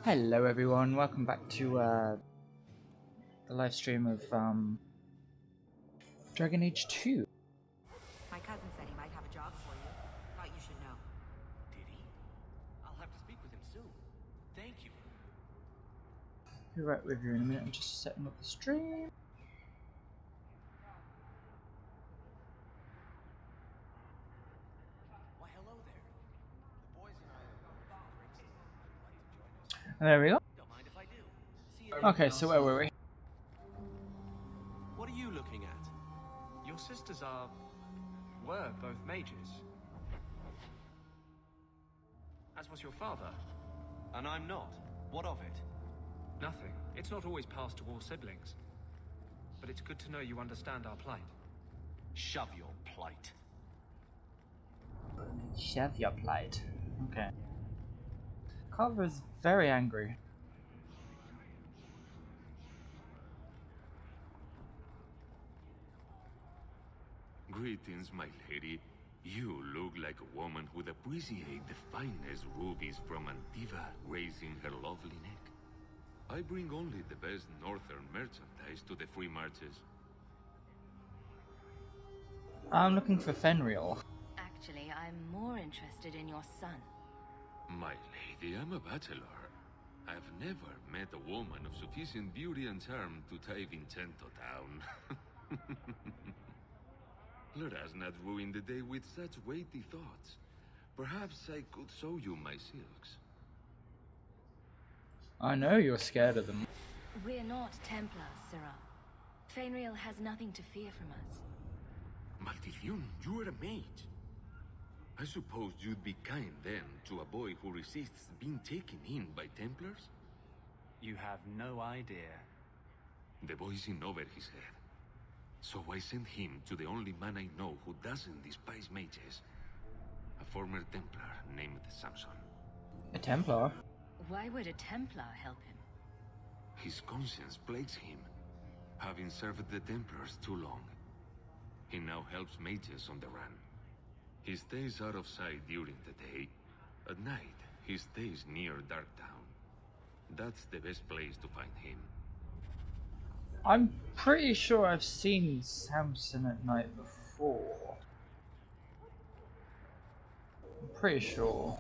Hello everyone, welcome back to the live stream of Dragon Age 2. My cousin said he might have a job for you. Thought you should know. Did he? I'll have to speak with him soon. Thank you. Be right with you in a minute, I'm just setting up the stream. Why, hello there. The boys and I are going for drinks. If you'd like to join us. There we go. Don't mind if I do. See you Okay, so where were we? What are you looking at? Your sisters were both mages. As was your father. And I'm not. What of it? Nothing. It's not always passed to all siblings. But it's good to know you understand our plight. Shove your plight. Shove your plight. Okay. Carver's very angry. Greetings, my lady. You look like a woman who'd appreciate the finest rubies from Antiva raising her lovely neck. I bring only the best northern merchandise to the free marches. I'm looking for Fenriel. Actually, I'm more interested in your son. My lady, I'm a bachelor. I've never met a woman of sufficient beauty and charm to tie Vincento down. Let us not ruin the day with such weighty thoughts. Perhaps I could show you my silks. I know you're scared of them. We're not Templars, Sirrah. Fenriel has nothing to fear from us. Maldición, you are a mage. I suppose you'd be kind then to a boy who resists being taken in by Templars? You have no idea. The boy's in over his head. So I sent him to the only man I know who doesn't despise mages. A former Templar named Samson. A Templar? Why would a Templar help him? His conscience plagues him, having served the Templars too long. He now helps mages on the run. He stays out of sight during the day. At night, he stays near Darktown. That's the best place to find him. I'm pretty sure I've seen Samson at night before. I'm pretty sure.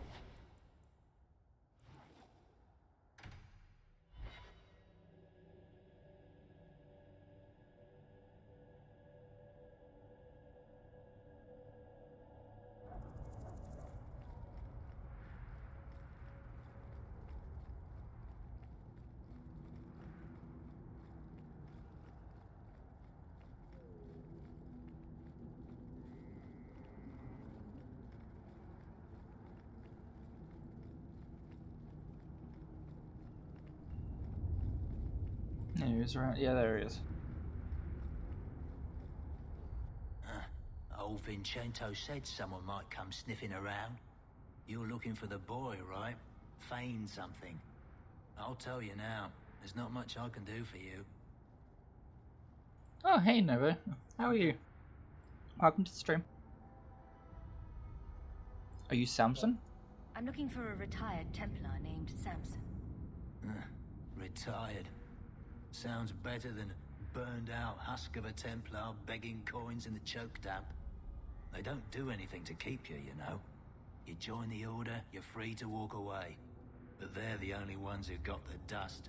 Yeah, he was around. Yeah, there he is. Old Vincento said someone might come sniffing around. You're looking for the boy, right? Feign something. I'll tell you now, there's not much I can do for you. Oh, hey, Nova. How are you? Welcome to the stream. Are you Samson? I'm looking for a retired Templar named Samson. Retired. Sounds better than burned out husk of a Templar begging coins in the choke damp. They don't do anything to keep you, you know. You join the Order, you're free to walk away. But they're the only ones who've got the dust.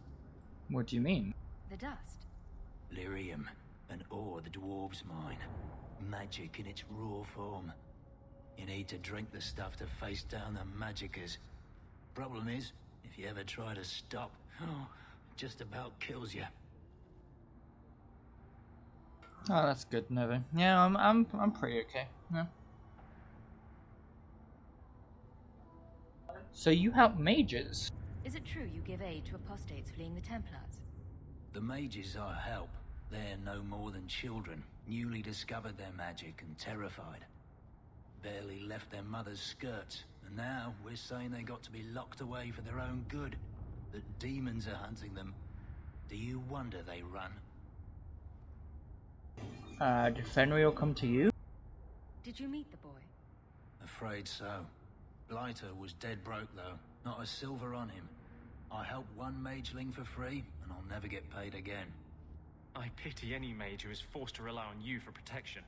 What do you mean? The dust. Lyrium, an ore the dwarves mine. Magic in its raw form. You need to drink the stuff to face down the magicers. Problem is, if you ever try to stop, it just about kills you. Oh, that's good, Nova. Yeah, I'm pretty okay. Yeah. So you help mages? Is it true you give aid to apostates fleeing the Templars? The mages I help, they're no more than children, newly discovered their magic and terrified. Barely left their mother's skirts, and now we're saying they got to be locked away for their own good. That demons are hunting them. Do you wonder they run? Did Fenriel come to you? Did you meet the boy? Afraid so. Blighter was dead broke though, not a silver on him. I help one mageling for free, and I'll never get paid again. I pity any mage who is forced to rely on you for protection.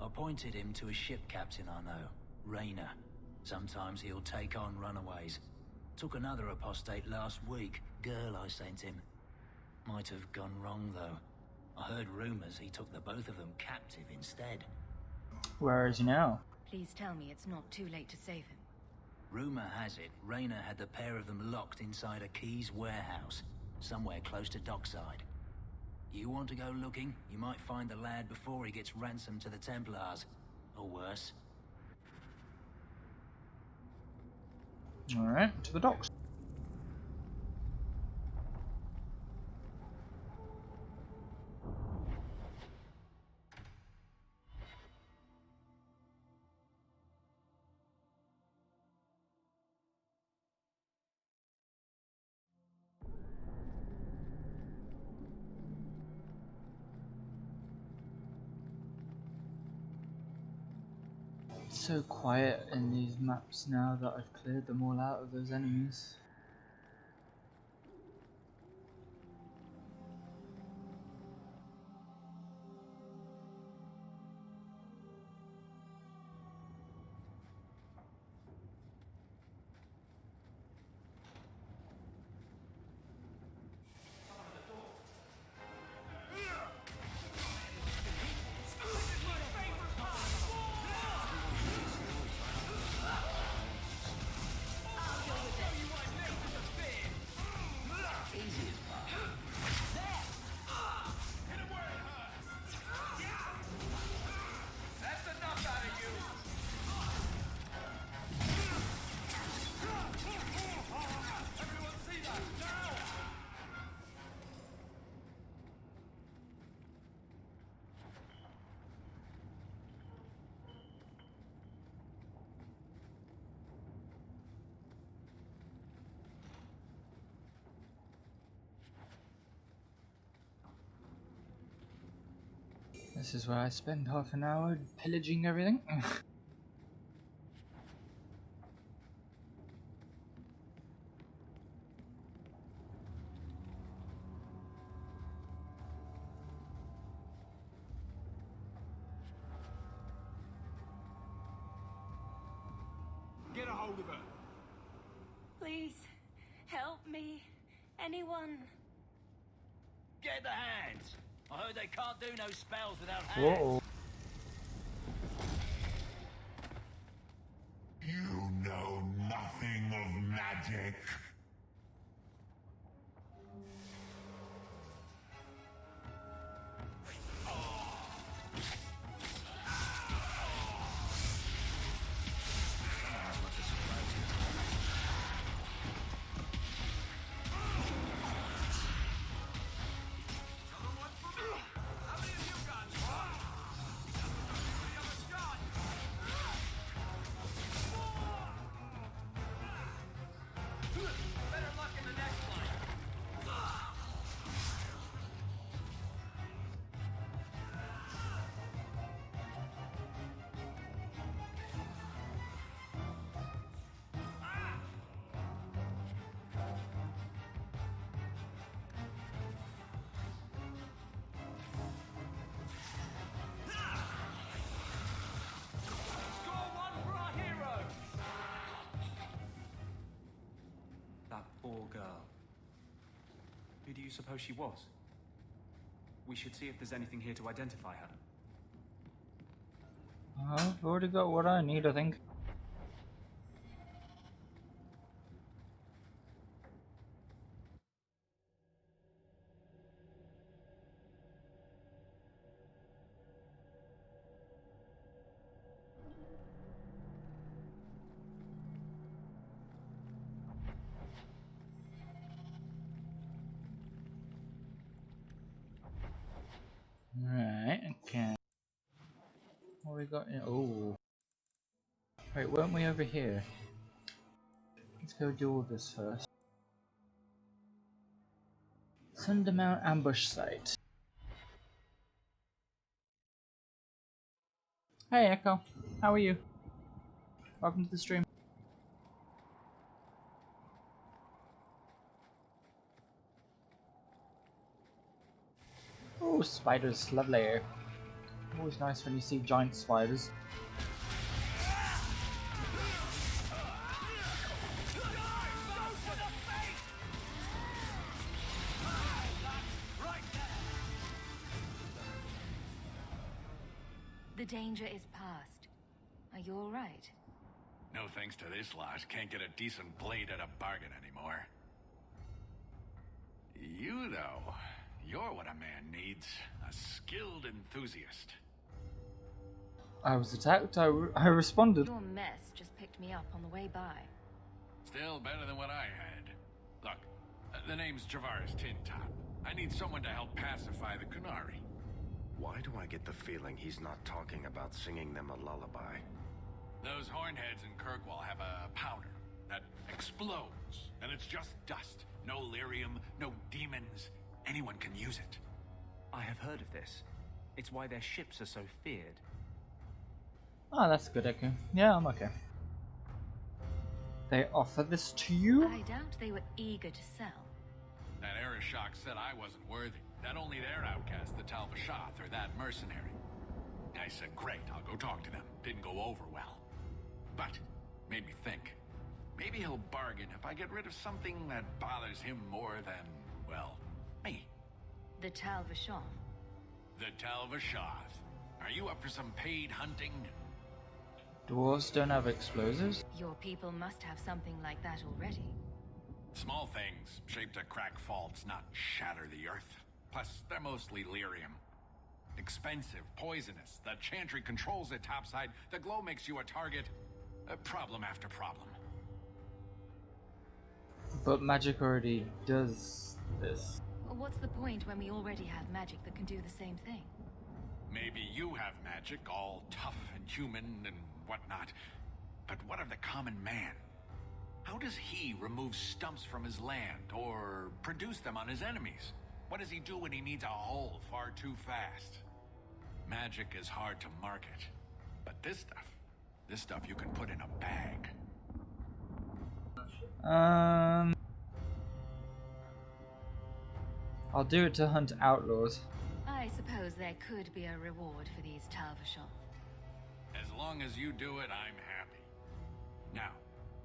I pointed him to a ship captain I know, Rayner. Sometimes he'll take on runaways. Took another apostate last week, girl I sent him. Might have gone wrong, though. I heard rumors he took the both of them captive instead. Where is he now? Please tell me it's not too late to save him. Rumor has it, Rayner had the pair of them locked inside a Keys warehouse, somewhere close to dockside. You want to go looking? You might find the lad before he gets ransomed to the Templars. Or worse. Alright, to the docks. It's so quiet in these maps now that I've cleared them all out of those enemies. This is where I spend half an hour pillaging everything. Get a hold of her. Please, help me. Anyone. Get the hands! I heard they can't do no spells without hands. Whoa. You know nothing of magic. That poor girl. Who do you suppose she was? We should see if there's anything here to identify her. I've already got what I need, I think. Right, okay. What we got in? Oh. Wait, weren't we over here? Let's go do all this first. Sundermount ambush site. Hey Echo, how are you? Welcome to the stream. Oh, spiders, lovely. Always nice when you see giant spiders. The danger is past. Are you all right? No thanks to this lot, can't get a decent blade at a bargain anymore. You, though, you're what a man needs. A skilled enthusiast. I was attacked, I responded. Your mess just picked me up on the way by. Still better than what I had. Look, the name's Javaris Tintop. I need someone to help pacify the Kunari. Why do I get the feeling he's not talking about singing them a lullaby? Those hornheads in Kirkwall have a powder that explodes, and it's just dust. No lyrium, no demons. Anyone can use it. I have heard of this. It's why their ships are so feared. Oh, that's good, okay. Yeah, I'm okay. They offer this to you? I doubt they were eager to sell. That Arishok said I wasn't worthy. That only their outcast, the Talvashath, or that mercenary. I said, great, I'll go talk to them. Didn't go over well. But, made me think. Maybe he'll bargain if I get rid of something that bothers him more than, well, me. The Talvashath. The Talvashath. Are you up for some paid hunting? Dwarves don't have explosives? Your people must have something like that already. Small things, shaped to crack faults, not shatter the earth. Plus, they're mostly lyrium. Expensive, poisonous. The Chantry controls it topside. The glow makes you a target. Problem after problem. But magic already does this. What's the point when we already have magic that can do the same thing? Maybe you have magic, all tough and human and whatnot. But what of the common man? How does he remove stumps from his land, or produce them on his enemies? What does he do when he needs a hole far too fast? Magic is hard to market. But this stuff you can put in a bag. I'll do it to hunt outlaws. I suppose there could be a reward for these Talvashath. As long as you do it, I'm happy. Now,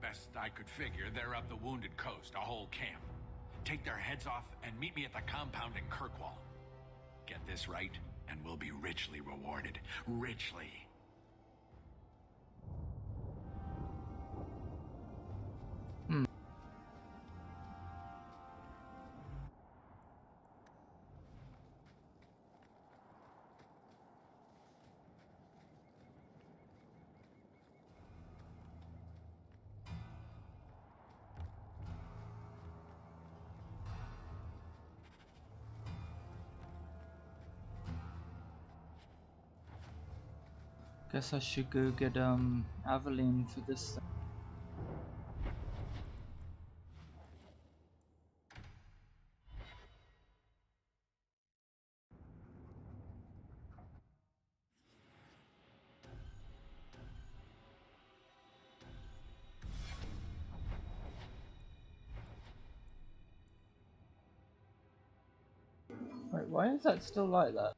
best I could figure, they're up the Wounded Coast, a whole camp. Take their heads off and meet me at the compound in Kirkwall. Get this right, and we'll be richly rewarded. Richly. Guess I should go get Aveline for this thing. Wait, why is that still like that?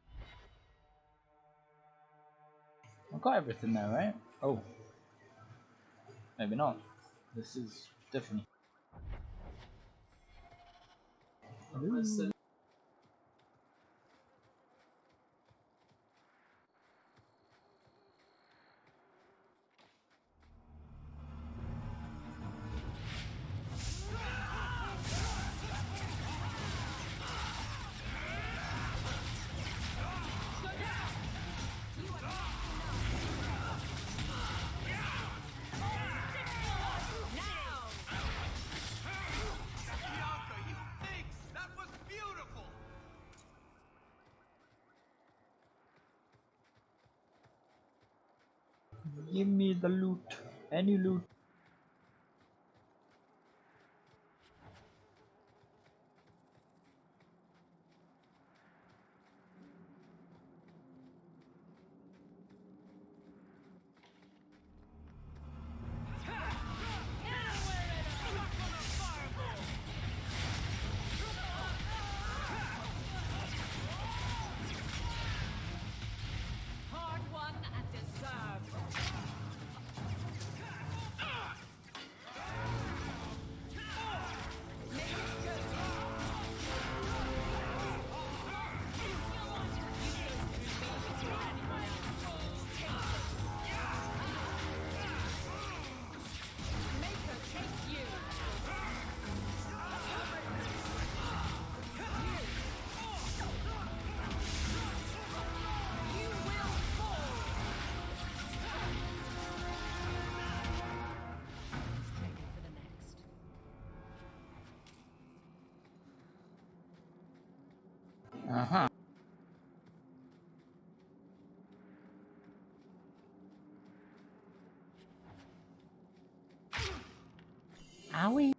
I've got everything there, right? Oh. Maybe not. This is different. Ooh. Give me the loot. Any loot. Owie.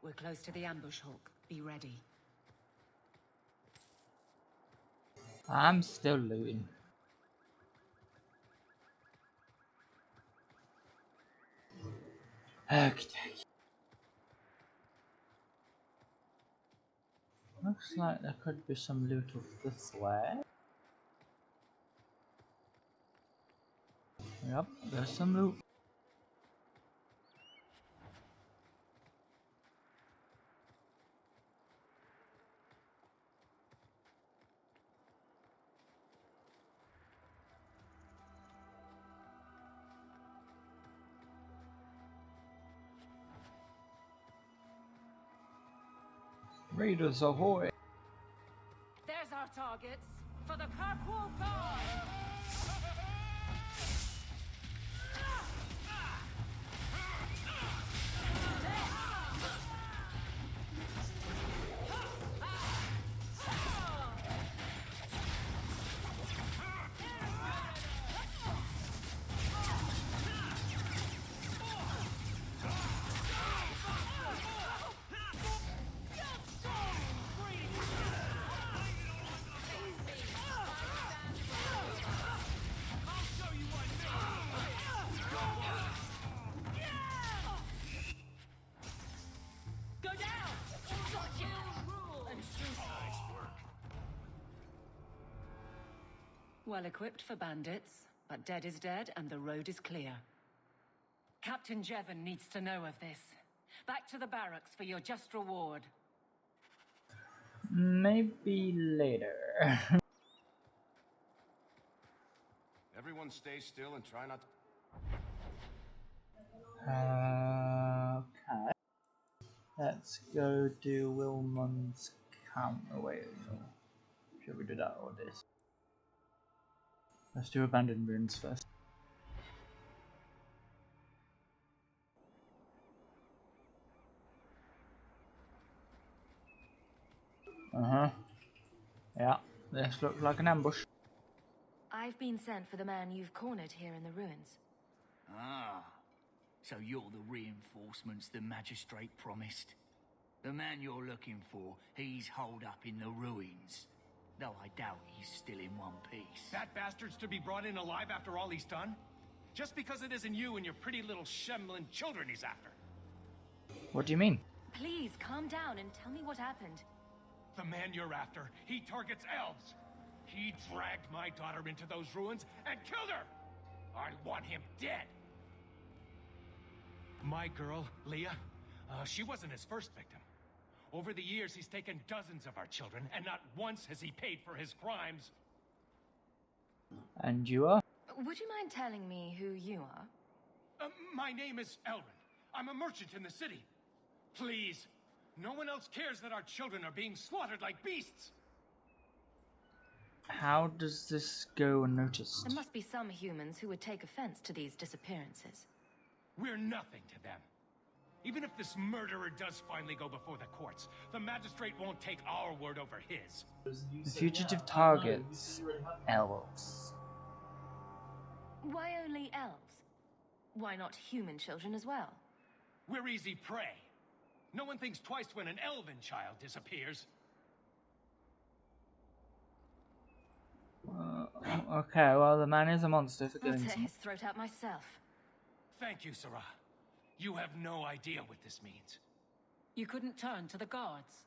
We're close to the ambush, Hawk. Be ready. I'm still looting. Okay. Looks like there could be some loot of this way. Yep, there's some loot. Raiders ahoy! There's our targets for the Kirkwall Guard! Well equipped for bandits, but dead is dead and the road is clear. Captain Jevon needs to know of this. Back to the barracks for your just reward. Maybe later. Everyone stay still and try not to... Okay. Let's go do Wilmon's camp. Oh wait, no. Should we do that or this? Let's do abandoned ruins first. Yeah, this looks like an ambush. I've been sent for the man you've cornered here in the ruins. Ah, so you're the reinforcements the magistrate promised. The man you're looking for, he's holed up in the ruins. Though I doubt he's still in one piece. That bastard's to be brought in alive after all he's done? Just because it isn't you and your pretty little shemlin children he's after. What do you mean? Please, calm down and tell me what happened. The man you're after, he targets elves. He dragged my daughter into those ruins and killed her! I want him dead! My girl, Leah, she wasn't his first victim. Over the years, he's taken dozens of our children, and not once has he paid for his crimes. And you are? Would you mind telling me who you are? My name is Elrin. I'm a merchant in the city. Please, no one else cares that our children are being slaughtered like beasts. How does this go unnoticed? There must be some humans who would take offense to these disappearances. We're nothing to them. Even if this murderer does finally go before the courts, the magistrate won't take our word over his. The fugitive targets elves. Why only elves? Why not human children as well? We're easy prey. No one thinks twice when an elven child disappears. Okay, well the man is a monster for I'll doing tear something. his throat out myself. Thank you, Sarah. You have no idea what this means. You couldn't turn to the guards.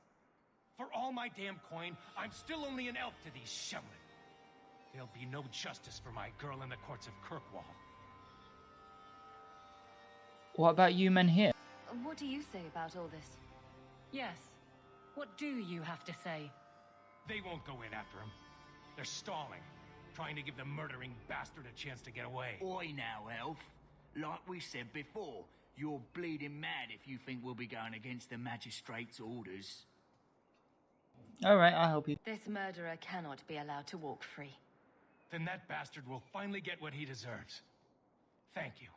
For all my damn coin, I'm still only an elf to these Shemlin. There'll be no justice for my girl in the courts of Kirkwall. What about you men here? What do you say about all this? Yes. What do you have to say? They won't go in after him. They're stalling, trying to give the murdering bastard a chance to get away. Oi now, elf. Like we said before, you're bleeding mad if you think we'll be going against the magistrate's orders. Alright, I'll help you. This murderer cannot be allowed to walk free. Then that bastard will finally get what he deserves. Thank you.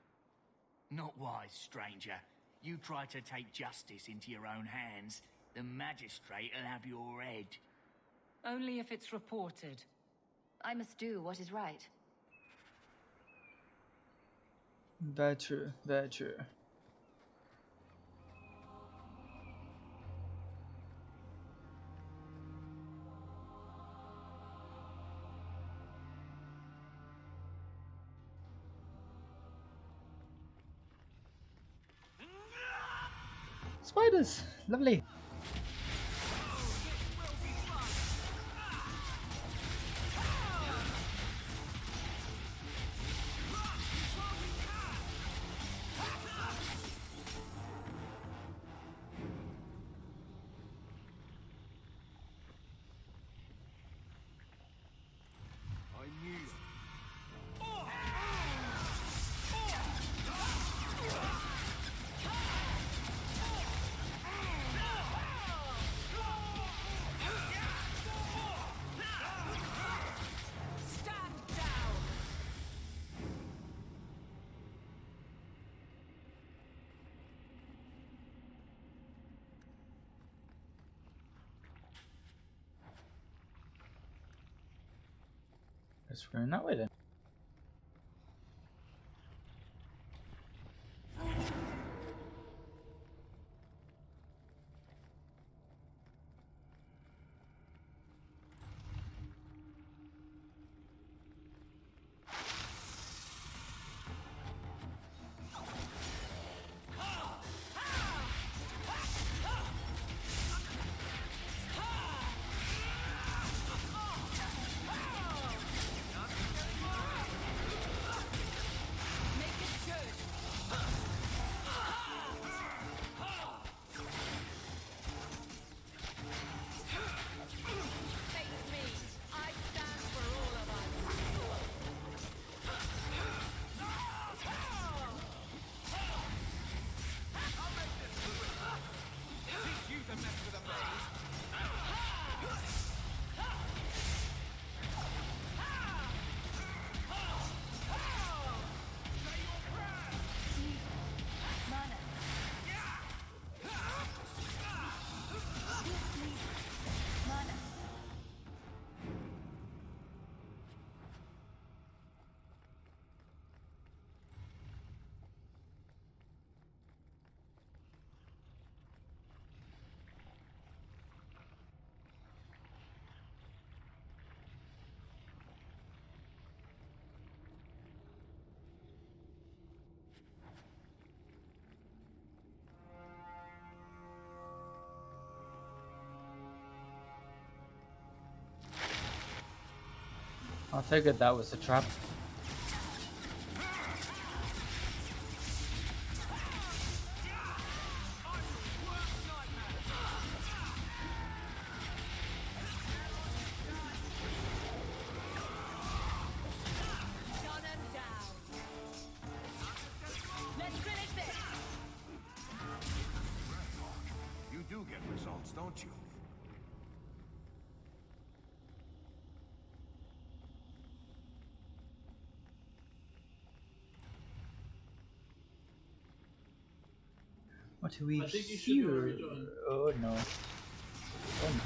Not wise, stranger. You try to take justice into your own hands, the magistrate'll have your head. Only if it's reported. I must do what is right. Very true, very true. Spiders! Lovely! Let's go in that way then. I figured that was a trap. You do get results, don't you? What do we hear? Oh no. Oh no.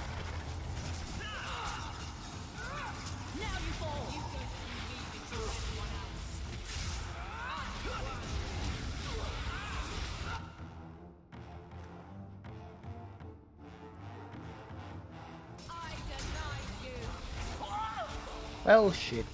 Well, shit.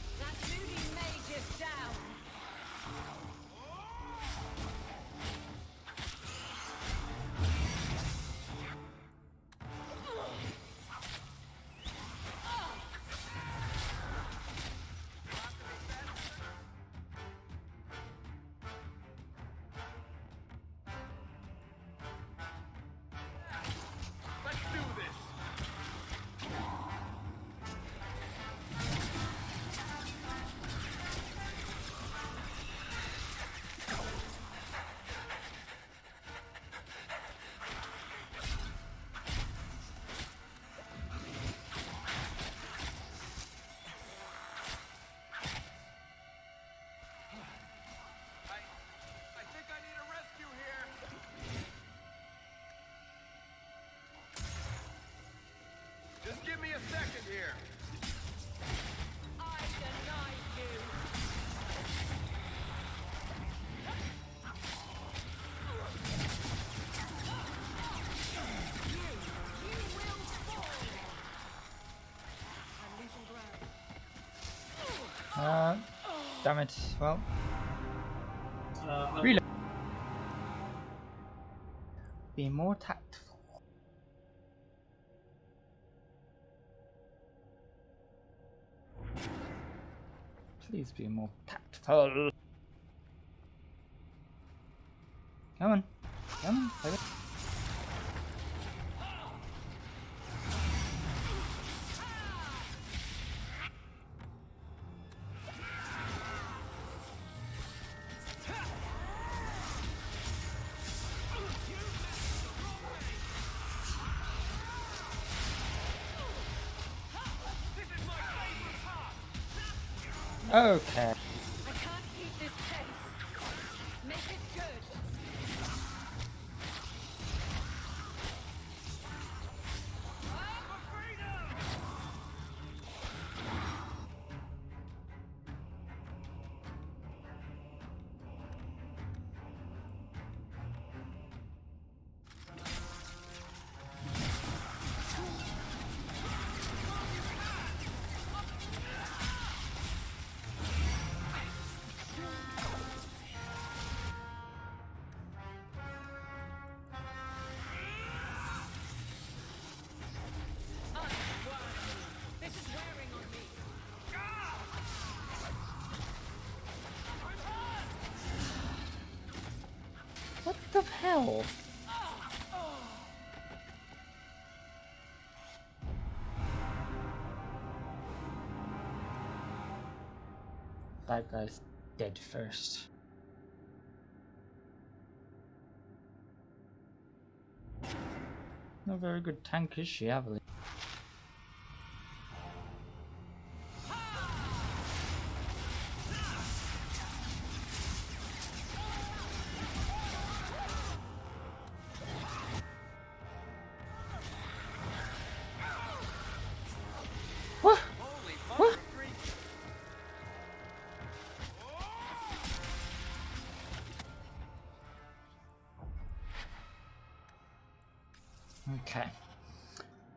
a second here. I deny you. You will fall. I'm losing ground. Damn it. Well. Reload. Be more tactful. Please be more tactful. Come on. Come on. Okay. I can't keep this pace. Make it good. This is wearing on me. What the hell? That guy's dead first. Not very good tank, is she, Evelyn? What? What? Okay.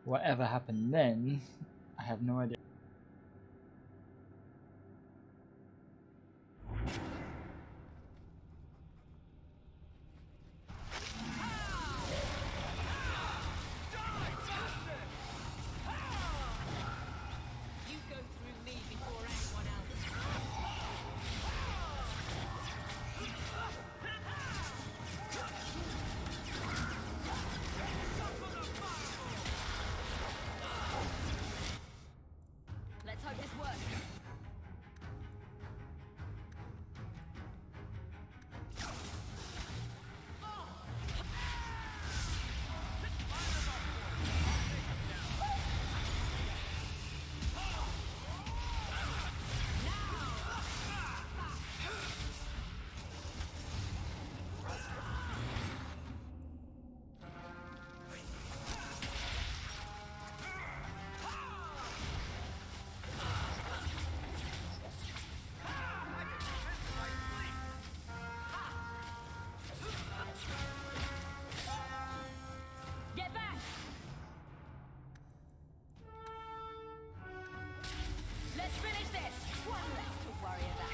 Whatever happened then, I have no idea. You go through me before anyone else. Let's hope this works. Get back! Let's finish this! One less to worry about.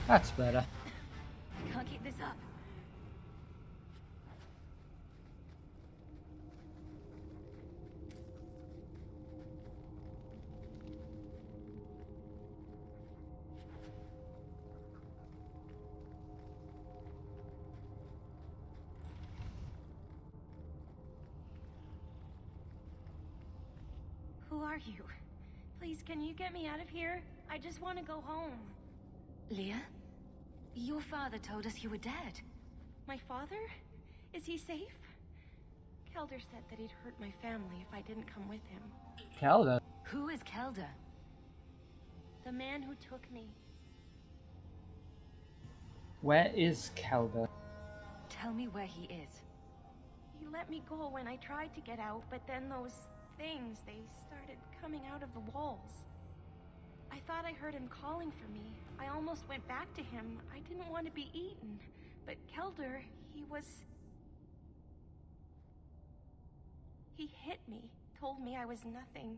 That's better. Can't keep this up. Who are you? Please, can you get me out of here? I just want to go home. Leah? Your father told us you were dead. My father? Is he safe? Kelder said that he'd hurt my family if I didn't come with him. Kelda? Who is Kelda? The man who took me. Where is Kelda? Tell me where he is. He let me go when I tried to get out, but then those things, they started coming out of the walls. I thought I heard him calling for me. I almost went back to him. I didn't want to be eaten. But Kelder, He hit me, told me I was nothing.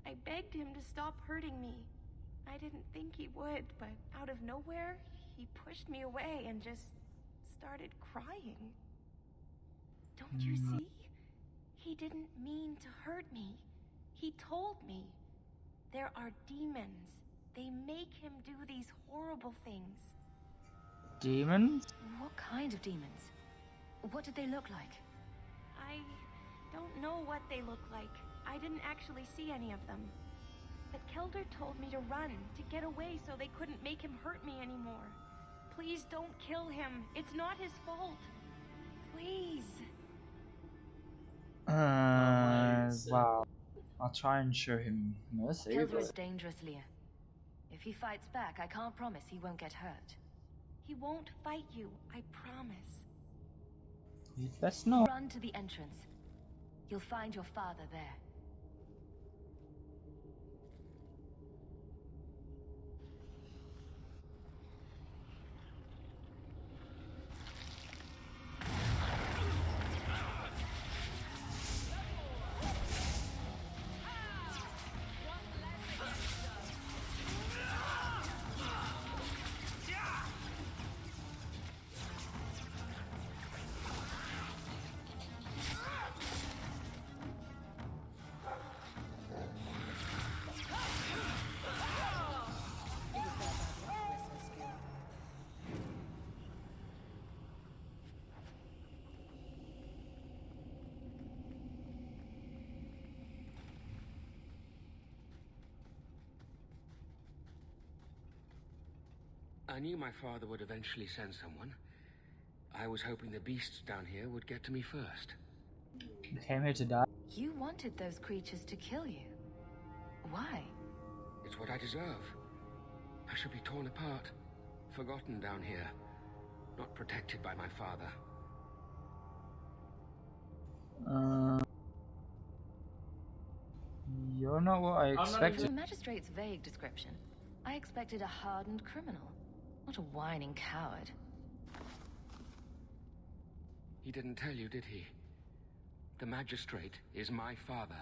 I begged him to stop hurting me. I didn't think he would, but out of nowhere, he pushed me away and just started crying. Don't you see? He didn't mean to hurt me. He told me. There are demons. They make him do these horrible things. Demons? What kind of demons? What did they look like? I don't know what they look like. I didn't actually see any of them. But Kelder told me to run, to get away so they couldn't make him hurt me anymore. Please don't kill him. It's not his fault. Please. Wow. I'll try and show him mercy. Kelder is dangerous, Leah. If he fights back, I can't promise he won't get hurt. He won't fight you, I promise. You'd best not. Run to the entrance. You'll find your father there. I knew my father would eventually send someone. I was hoping the beasts down here would get to me first. You came here to die? You wanted those creatures to kill you. Why? It's what I deserve. I should be torn apart, forgotten down here, not protected by my father. You're not what I expected. From the magistrate's vague description, I expected a hardened criminal, not a whining coward. He didn't tell you, did he? The magistrate is my father.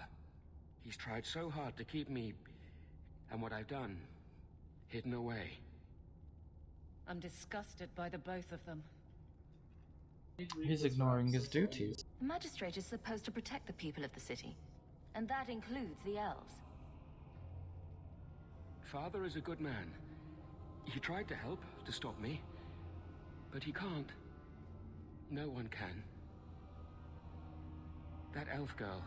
He's tried so hard to keep me, and what I've done, hidden away. I'm disgusted by the both of them. He's ignoring his duties. The magistrate is supposed to protect the people of the city, and that includes the elves. Father is a good man. He tried to help, to stop me, but he can't. No one can. That elf girl,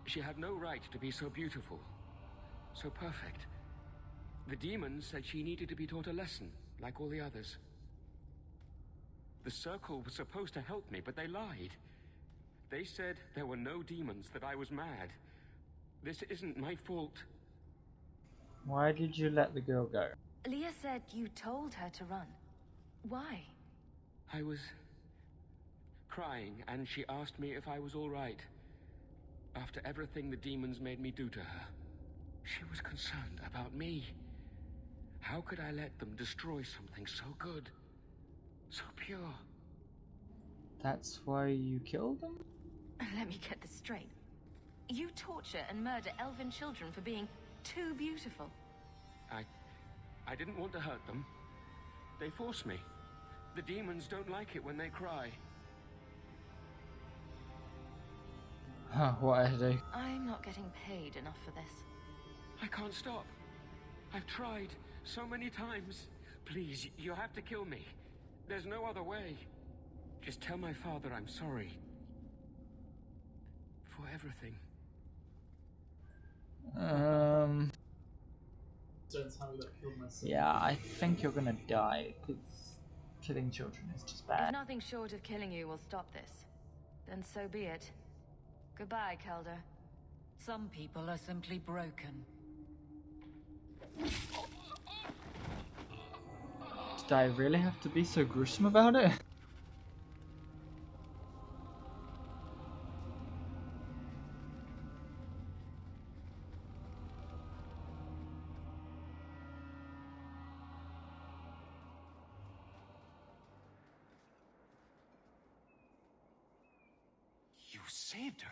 she had no right to be so beautiful, so perfect. The demons said she needed to be taught a lesson, like all the others. The Circle was supposed to help me, but they lied. They said there were no demons, that I was mad. This isn't my fault. Why did you let the girl go? Leah said you told her to run. Why? I was crying, and she asked me if I was all right. After everything the demons made me do to her, she was concerned about me. How could I let them destroy something so good, so pure? That's why you killed them? Let me get this straight. You torture and murder elven children for being too beautiful. I didn't want to hurt them. They forced me. The demons don't like it when they cry. Huh, what a headache. I'm not getting paid enough for this. I can't stop. I've tried so many times. Please, you have to kill me. There's no other way. Just tell my father I'm sorry. For everything. Yeah, I think you're gonna die, because killing children is just If bad. nothing short of killing you will stop this, then so be it. Goodbye, Kelder. Some people are simply broken. Did I really have to be so gruesome about it? You saved her.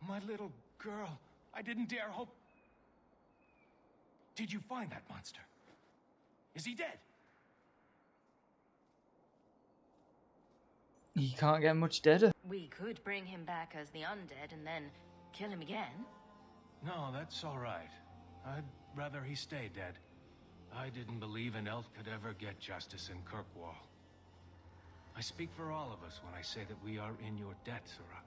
My little girl. I didn't dare hope... Did you find that monster? Is he dead? He can't get much deader. We could bring him back as the undead and then kill him again. No, that's all right. I'd rather he stay dead. I didn't believe an elf could ever get justice in Kirkwall. I speak for all of us when I say that we are in your debt, Sirrah.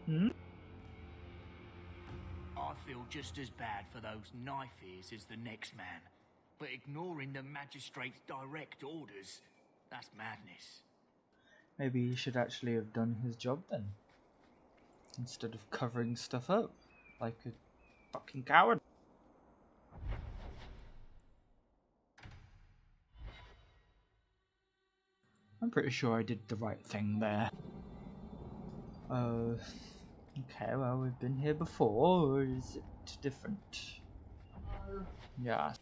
Hmm? I feel just as bad for those knife ears as the next man. But ignoring the magistrate's direct orders, that's madness. Maybe he should actually have done his job then. Instead of covering stuff up. Like a fucking coward. I'm pretty sure I did the right thing there. Okay, well, we've been here before, or is it different? Yeah.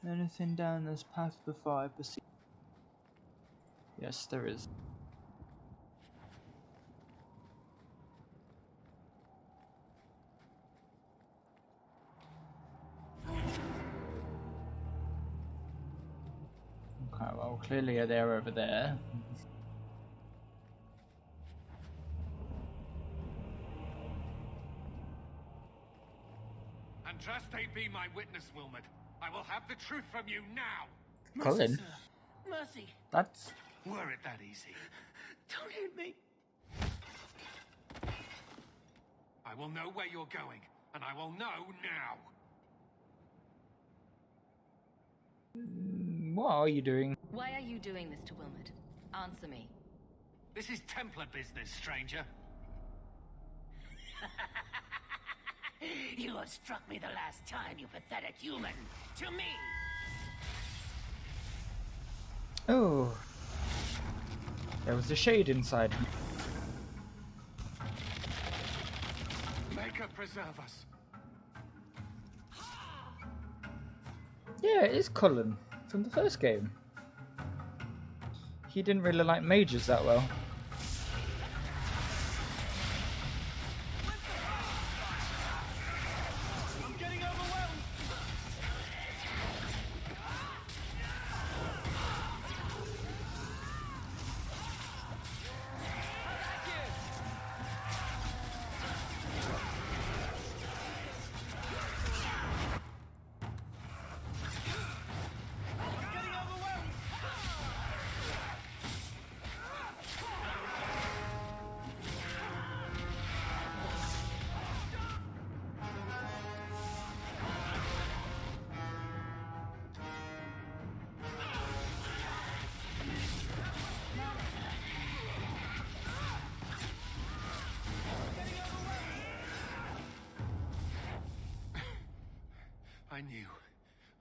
Anything down this path before I proceed? Yes, there is. Okay, well, clearly they're over there. Andraste be my witness, Wilmot. I will have the truth from you now. Colin? Mercy. That's... Were it that easy? Don't hit me. I will know where you're going, and I will know now. What are you doing? Why are you doing this to Wilmot? Answer me. This is Templar business, stranger. You have struck me the last time, you pathetic human. To me! Oh. There was a shade inside him. Maker preserve us. Yeah, it is Cullen from the first game. He didn't really like mages that well.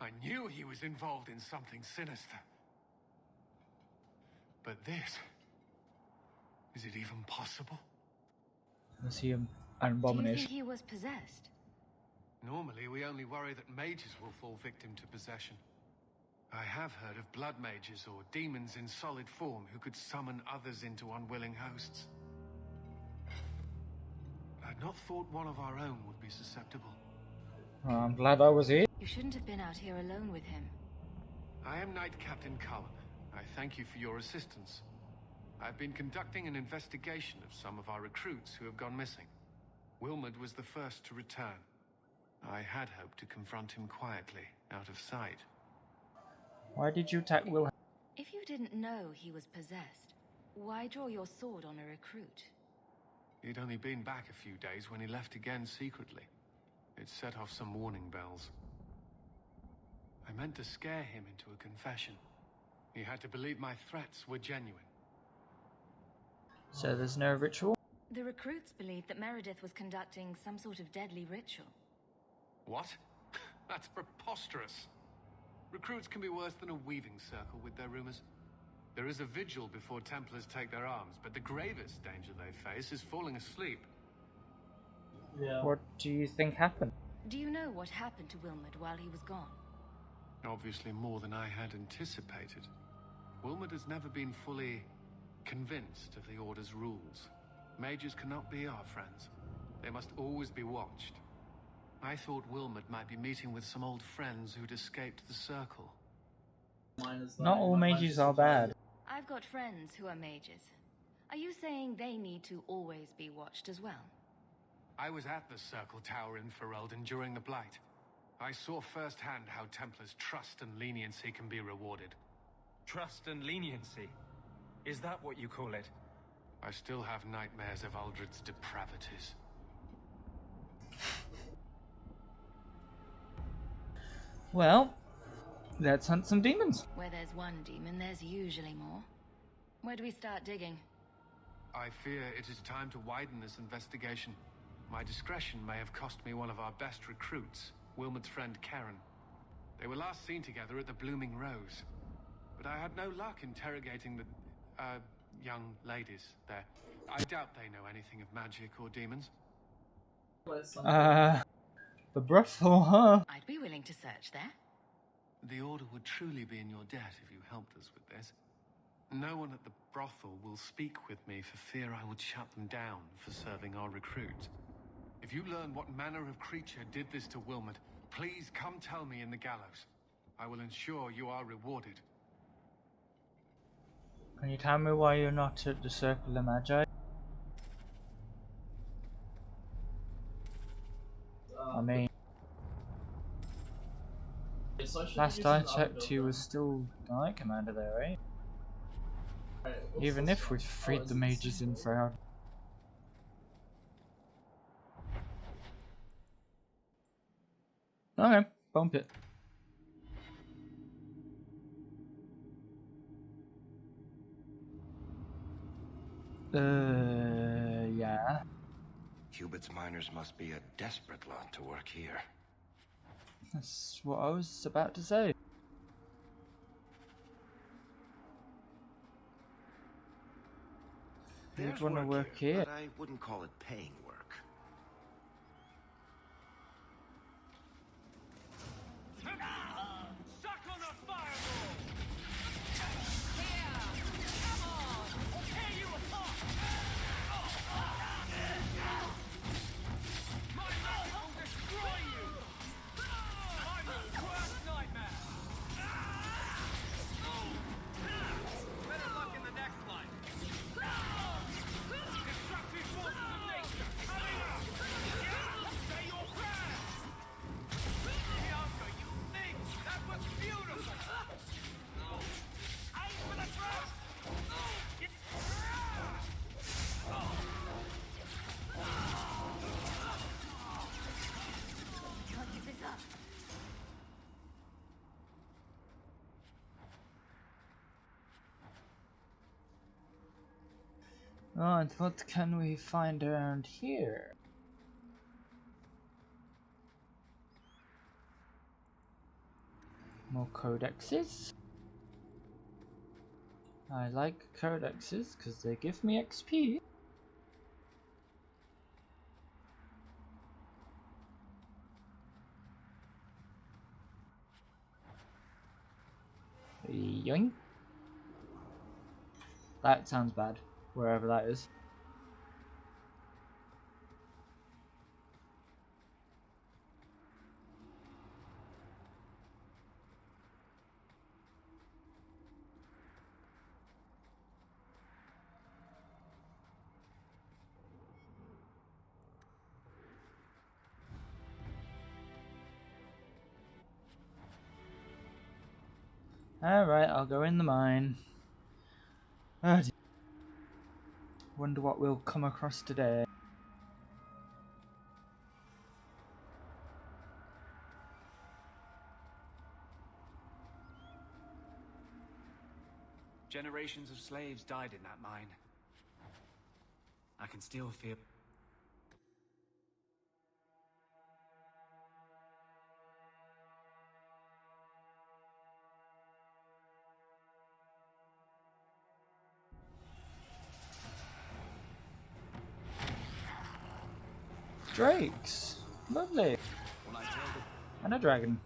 I knew he was involved in something sinister. But this... is it even possible? Was he an Do you abomination? think he was possessed? Normally, we only worry that mages will fall victim to possession. I have heard of blood mages or demons in solid form who could summon others into unwilling hosts. I'd not thought one of our own would be susceptible. Oh, I'm glad I was here. You shouldn't have been out here alone with him. I am Knight Captain Cullen. I thank you for your assistance. I've been conducting an investigation of some of our recruits who have gone missing. Wilmot was the first to return. I had hoped to confront him quietly, out of sight. Why did you attack Will? If you didn't know he was possessed, why draw your sword on a recruit? He'd only been back a few days when he left again secretly. It set off some warning bells. I meant to scare him into a confession. He had to believe my threats were genuine. So there's no ritual? The recruits believed that Meredith was conducting some sort of deadly ritual. What? That's preposterous. Recruits can be worse than a weaving circle with their rumors. There is a vigil before Templars take their arms, but the gravest danger they face is falling asleep. Yeah. What do you think happened? Do you know what happened to Wilmot while he was gone? Obviously more than I had anticipated. Wilmot has never been fully convinced of the Order's rules. Mages cannot be our friends. They must always be watched. I thought Wilmot might be meeting with some old friends who'd escaped the Circle. Not all mages are bad. I've got friends who are mages. Are you saying they need to always be watched as well? I was at the Circle Tower in Ferelden during the Blight. I saw firsthand how Templars' trust and leniency can be rewarded. Trust and leniency? Is that what you call it? I still have nightmares of Uldred's depravities. Well, let's hunt some demons. Where there's one demon, there's usually more. Where do we start digging? I fear it is time to widen this investigation. My discretion may have cost me one of our best recruits, Wilmot's friend Karen. They were last seen together at the Blooming Rose. But I had no luck interrogating the, young ladies there. I doubt they know anything of magic or demons. The brothel, huh? I'd be willing to search there. The Order would truly be in your debt if you helped us with this. No one at the brothel will speak with me for fear I would shut them down for serving our recruit. If you learn what manner of creature did this to Wilmot, please come tell me in the gallows. I will ensure you are rewarded. Can you tell me why you're not at the Circle of Magi? I mean, last I checked, he was still Knight Commander there, right? Even if we've freed the mages in Ferelden. Okay, bump it. Yeah. Cubit's miners must be a desperate lot to work here. That's what I was about to say. You'd want to work here. But I wouldn't call it paying work. Suck on the fireball! Here! Come on! I'll tear you apart! My knife will destroy you! I'm your worst nightmare! Better luck in the next life! Destructive forces of nature coming out! Say your prayers! Bianca, you think that was beautiful! Aim for the trap! Can't give this up. Oh, and what can we find around here? More codexes. I like codexes because they give me XP. Yoink. That sounds bad, wherever that is. Alright, I'll go in the mine. Oh, Wonder what we'll come across today. Generations of slaves died in that mine. I can still feel... Drakes! Lovely! And a dragon.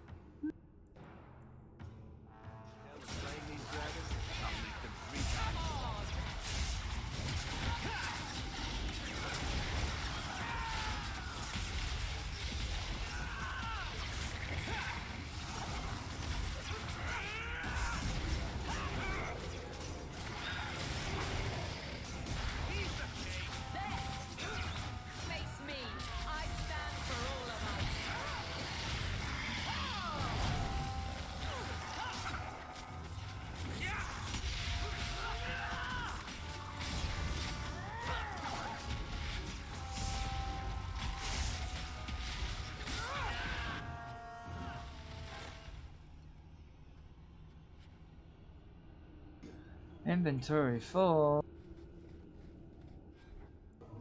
Inventory full.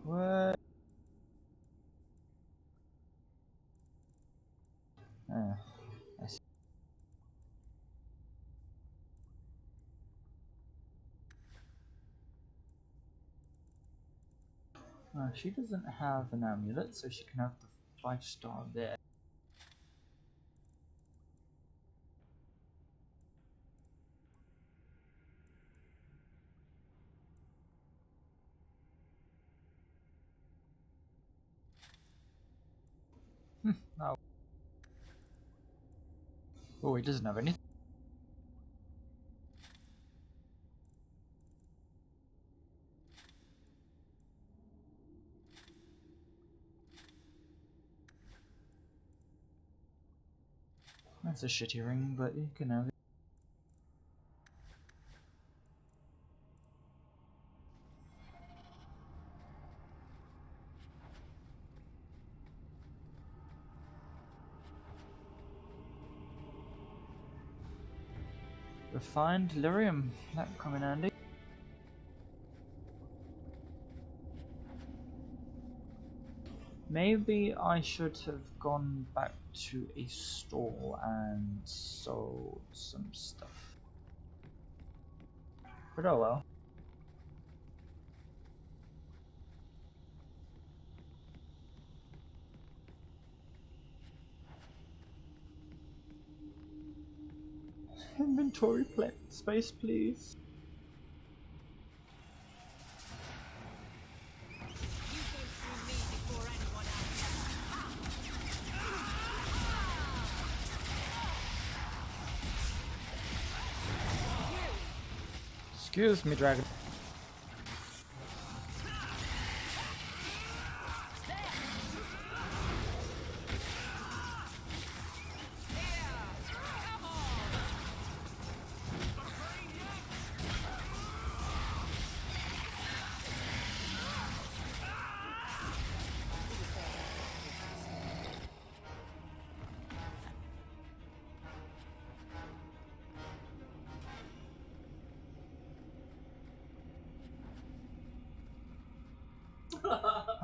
What? Oh, I see. She doesn't have an amulet, so she can have the 5-star there. Oh. Oh, he doesn't have anything. That's a shitty ring, but you can have it. Refined lyrium, that would come in handy. Maybe I should have gone back to a store and sold some stuff. But oh well. Inventory space, please. Excuse me, dragon.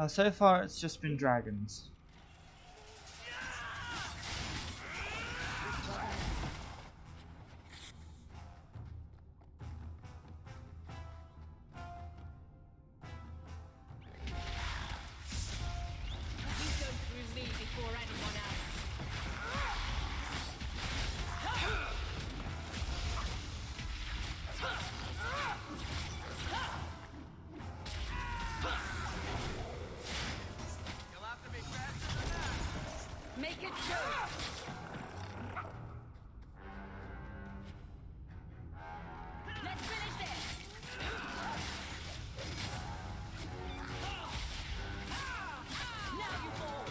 So far it's just been dragons. Make it show! Let's finish this! Now you fall!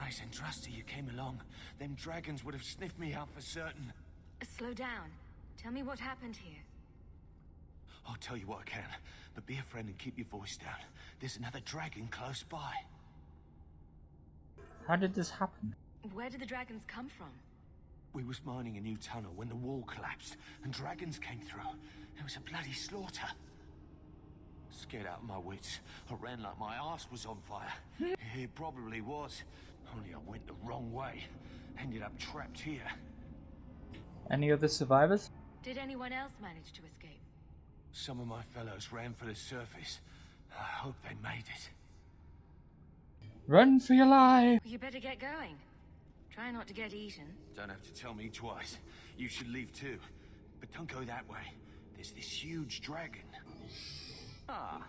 Nice and trusty you came along. Them dragons would have sniffed me out for certain. Slow down. Tell me what happened here. I'll tell you what I can, but be a friend and keep your voice down. There's another dragon close by. How did this happen? Where did the dragons come from? We was mining a new tunnel when the wall collapsed, and dragons came through. It was a bloody slaughter. Scared out of my wits, I ran like my arse was on fire. It probably was, only I went the wrong way. Ended up trapped here. Any other survivors? Did anyone else manage to escape? Some of my fellows ran for the surface. I hope they made it. Run for your life! You better get going. Try not to get eaten. Don't have to tell me twice. You should leave too. But don't go that way. There's this huge dragon. Ah.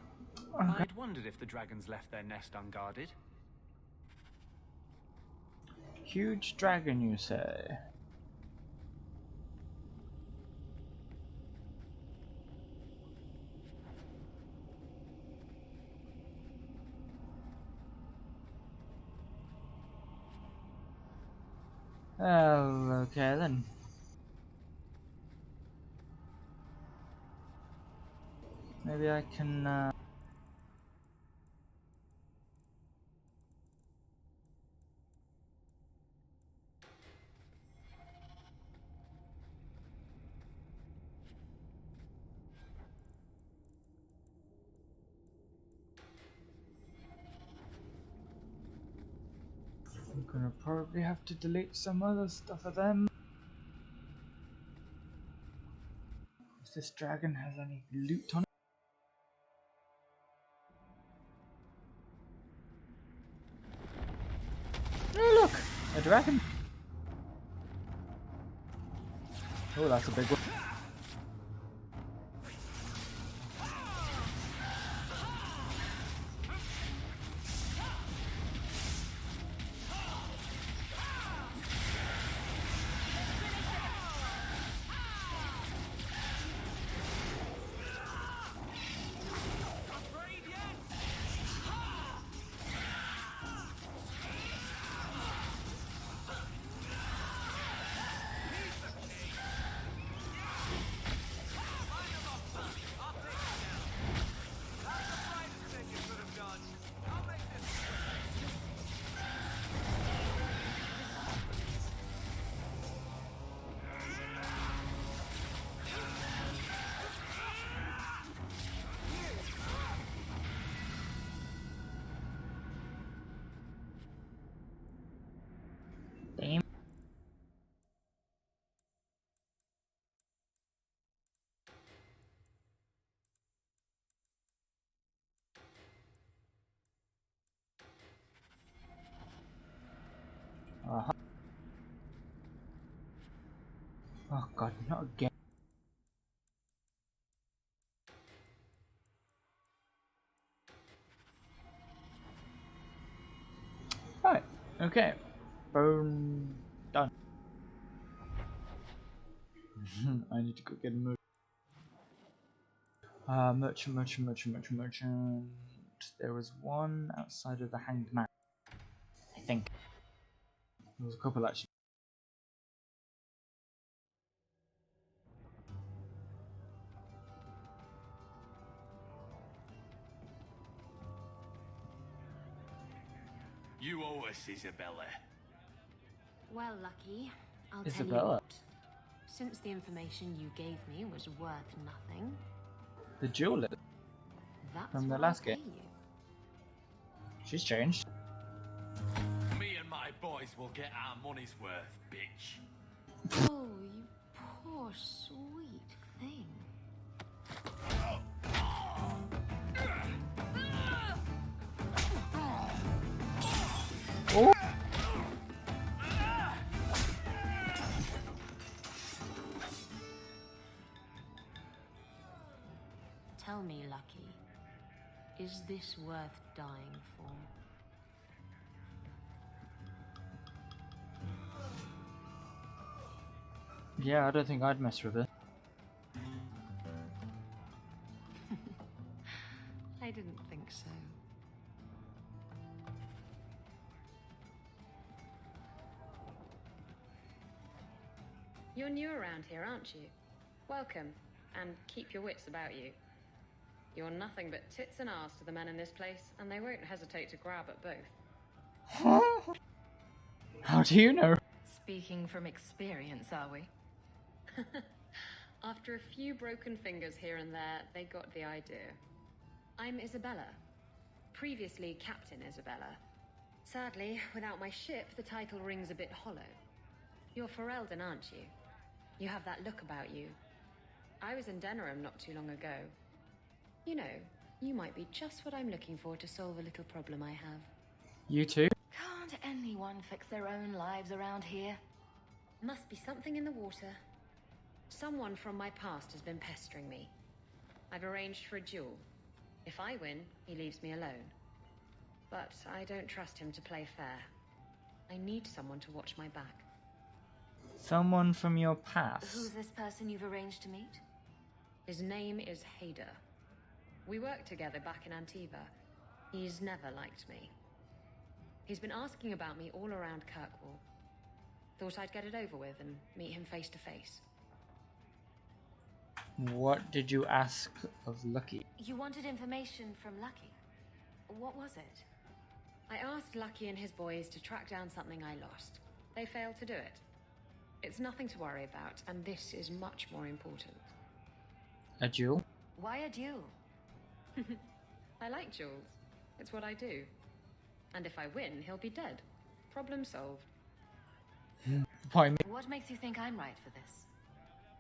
Okay. I'd wondered if the dragons left their nest unguarded. Huge dragon, you say? Oh, okay then. Maybe I can, I'm gonna probably have to delete some other stuff of them. If this dragon has any loot on it. Oh look! A dragon! Oh, that's a big one. Damn. Oh god, not again. Right, okay. Bone done. I need to go get a merchant. Merchant. There was one outside of the Hanged Man. I think. There was a couple actually. You owe us, Isabella. Well, Lucky, I'll tell you Isabella. what. Since the information you gave me was worth nothing, The jeweler that's from the what last I'll pay game. you. She's changed. Me and my boys will get our money's worth, bitch. Oh, you poor sweet thing. Oh. Tell me, Lucky, is this worth dying for? Yeah, I don't think I'd mess with it. I didn't think so. You're new around here, aren't you? Welcome, and keep your wits about you. You're nothing but tits and arse to the men in this place, and they won't hesitate to grab at both. How do you know? Speaking from experience, are we? After a few broken fingers here and there, they got the idea. I'm Isabella. Previously Captain Isabella. Sadly, without my ship, the title rings a bit hollow. You're Ferelden, aren't you? You have that look about you. I was in Denerim not too long ago. You know, you might be just what I'm looking for to solve a little problem I have. You too? Can't anyone fix their own lives around here? Must be something in the water. Someone from my past has been pestering me. I've arranged for a duel. If I win, he leaves me alone. But I don't trust him to play fair. I need someone to watch my back. Someone from your past? Who's this person you've arranged to meet? His name is Hader. We worked together back in Antiva. He's never liked me. He's been asking about me all around Kirkwall. Thought I'd get it over with and meet him face to face. What did you ask of Lucky? You wanted information from Lucky. What was it? I asked Lucky and his boys to track down something I lost. They failed to do it. It's nothing to worry about, and this is much more important. A duel? Why a duel? I like duels. It's what I do. And if I win, he'll be dead. Problem solved. Why me? What makes you think I'm right for this?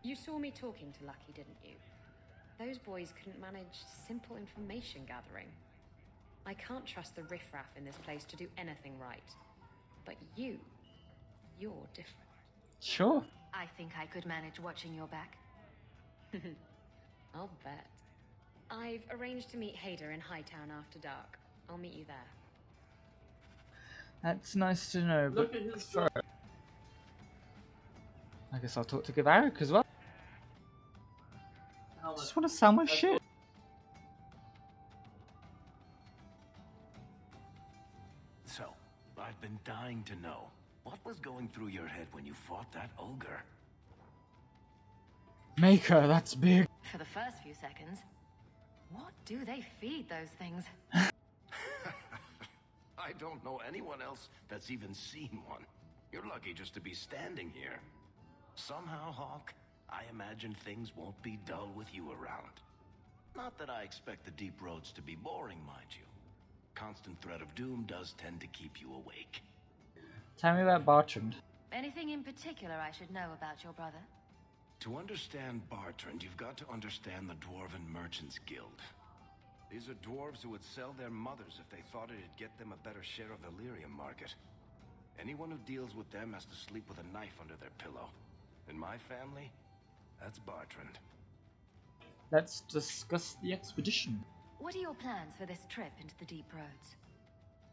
You saw me talking to Lucky, didn't you? Those boys couldn't manage simple information gathering. I can't trust the riffraff in this place to do anything right. But you're different. Sure. I think I could manage watching your back. I'll bet. I've arranged to meet Hader in Hightown after dark. I'll meet you there. That's nice to know, but first, I guess I'll talk to Gavaric as well. I just want to sell my shit. So, I've been dying to know. What was going through your head when you fought that ogre? Maker, that's big. For the first few seconds. What do they feed those things? I don't know anyone else that's even seen one. You're lucky just to be standing here. Somehow, Hawk, I imagine things won't be dull with you around. Not that I expect the deep roads to be boring, mind you. Constant threat of doom does tend to keep you awake. Tell me about Bartrand. Anything in particular I should know about your brother? To understand Bartrand, you've got to understand the Dwarven Merchants Guild. These are dwarves who would sell their mothers if they thought it'd get them a better share of the lyrium market. Anyone who deals with them has to sleep with a knife under their pillow. In my family, that's Bartrand. Let's discuss the expedition. What are your plans for this trip into the deep roads?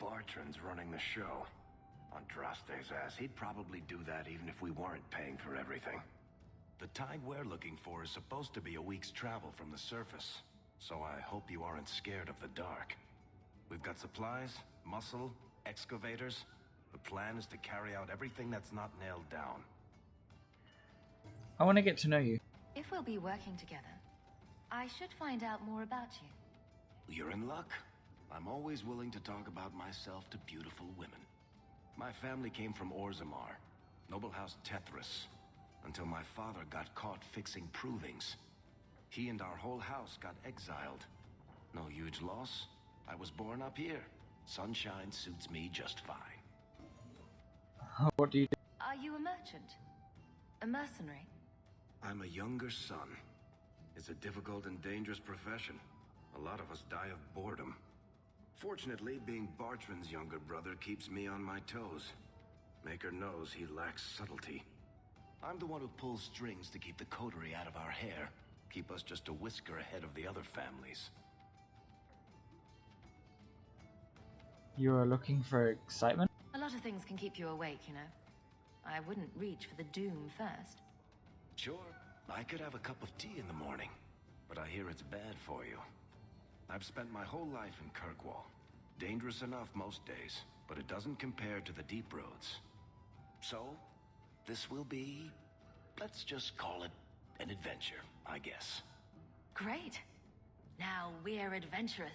Bartrand's running the show. On Draste's ass, he'd probably do that even if we weren't paying for everything. The tide we're looking for is supposed to be a week's travel from the surface, so I hope you aren't scared of the dark. We've got supplies, muscle, excavators. The plan is to carry out everything that's not nailed down. I want to get to know you. If we'll be working together, I should find out more about you. You're in luck. I'm always willing to talk about myself to beautiful women. My family came from Orzammar, noble house Tethras, until my father got caught fixing provings. He and our whole house got exiled. No huge loss. I was born up here. Sunshine suits me just fine. What do you do? Are you a merchant? A mercenary? I'm a younger son. It's a difficult and dangerous profession. A lot of us die of boredom. Fortunately, being Bartrand's younger brother keeps me on my toes. Maker knows he lacks subtlety. I'm the one who pulls strings to keep the coterie out of our hair. Keep us just a whisker ahead of the other families. You are looking for excitement? A lot of things can keep you awake, you know. I wouldn't reach for the doom first. Sure, I could have a cup of tea in the morning, but I hear it's bad for you. I've spent my whole life in Kirkwall. Dangerous enough most days, but it doesn't compare to the deep roads. So, this will be let's just call it an adventure, I guess. Great. Now we're adventurous.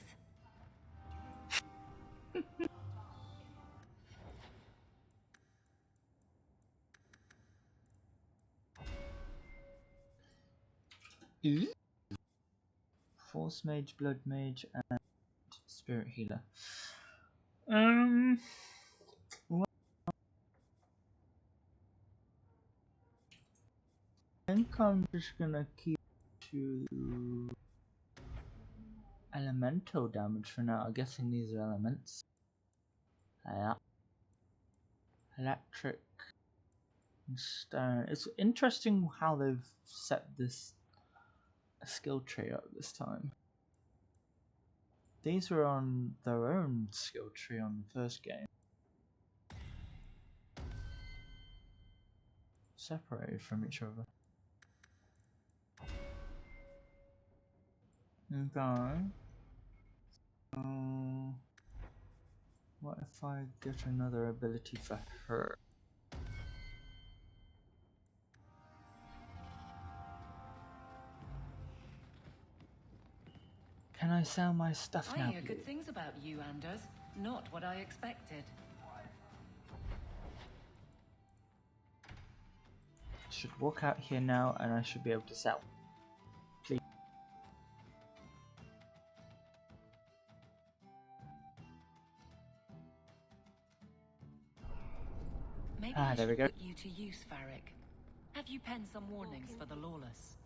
Force Mage, Blood Mage, and Spirit Healer. Well, I think I'm just gonna keep to elemental damage for now. I'm guessing these are elements. Yeah. Electric and stone. It's interesting how they've set this skill tree up this time. These were on their own skill tree on the first game. Separated from each other. Okay. So, what if I get another ability for her? Can I sell my stuff now? I hear good things about you, Anders. Not what I expected. Should walk out here now and I should be able to sell. Please. Maybe There we go. put you to use, Varric. Have you penned some warnings for the lawless?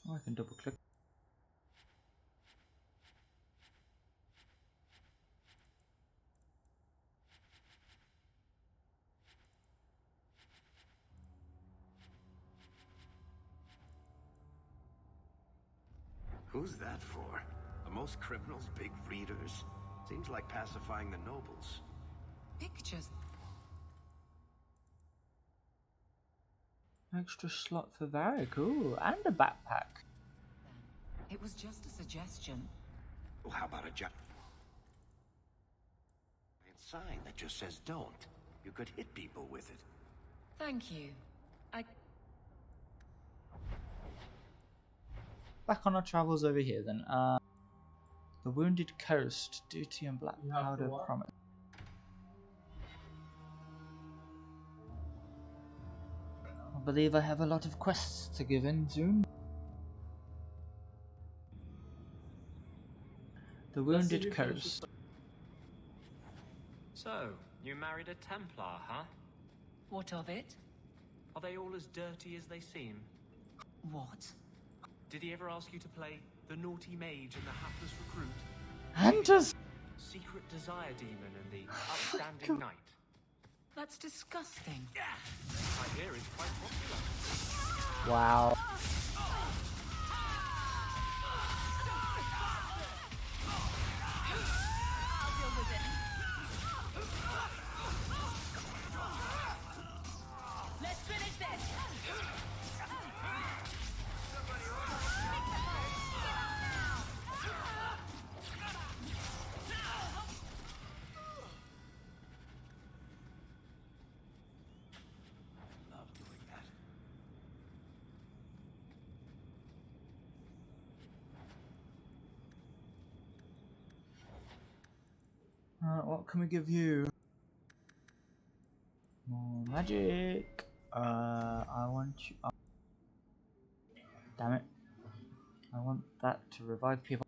Oh, I can double click. Who's that for? Are most criminals big readers? Seems like pacifying the nobles. Pictures. Extra slot for Varric, ooh, and a backpack. It was just a suggestion. Well, how about a sign that just says don't? You could hit people with it. Thank you. Back on our travels over here then. The Wounded Coast, Duty and Black Powder Promise. I believe I have a lot of quests to give in soon. The Wounded Coast. So, you married a Templar, huh? What of it? Are they all as dirty as they seem? What? Did he ever ask you to play the naughty mage and the hapless recruit? Hunters! Secret desire demon and the upstanding knight? That's disgusting. I hear it's quite popular. Wow. Let's finish this! Love doing that. What can we give you? More magic. I want you. Oh. Damn it. I want that to revive people.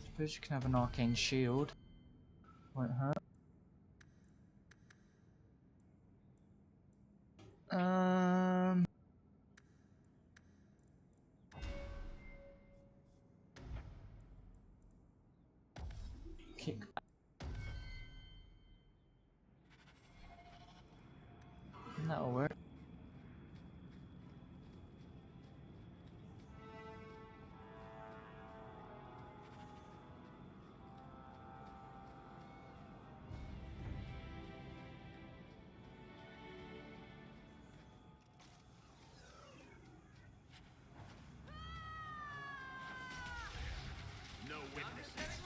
Suppose you can have an arcane shield. Won't hurt. Kick. That'll work. witnesses.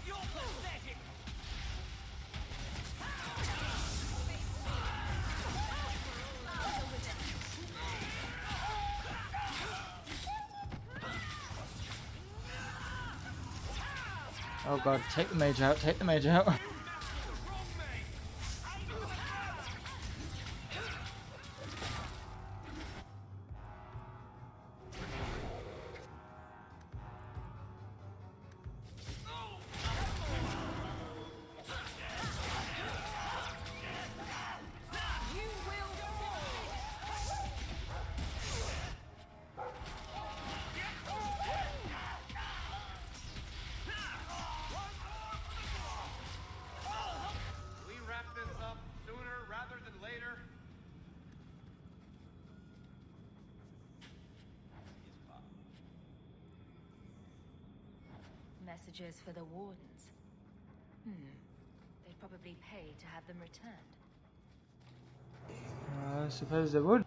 You're pathetic! Oh god, take the mage out, take the mage out. We wrap this up sooner rather than later. Messages for the wardens. They'd probably pay to have them returned. I suppose they would.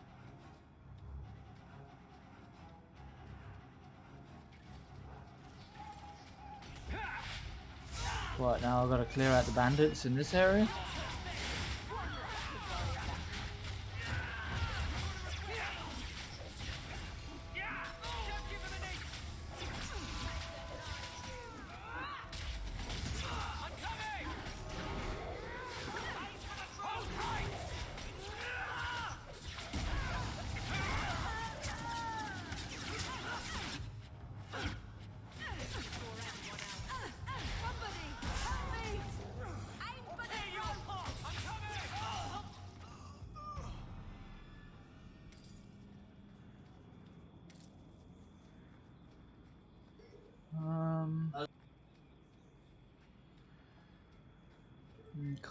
What, now I've got to clear out the bandits in this area?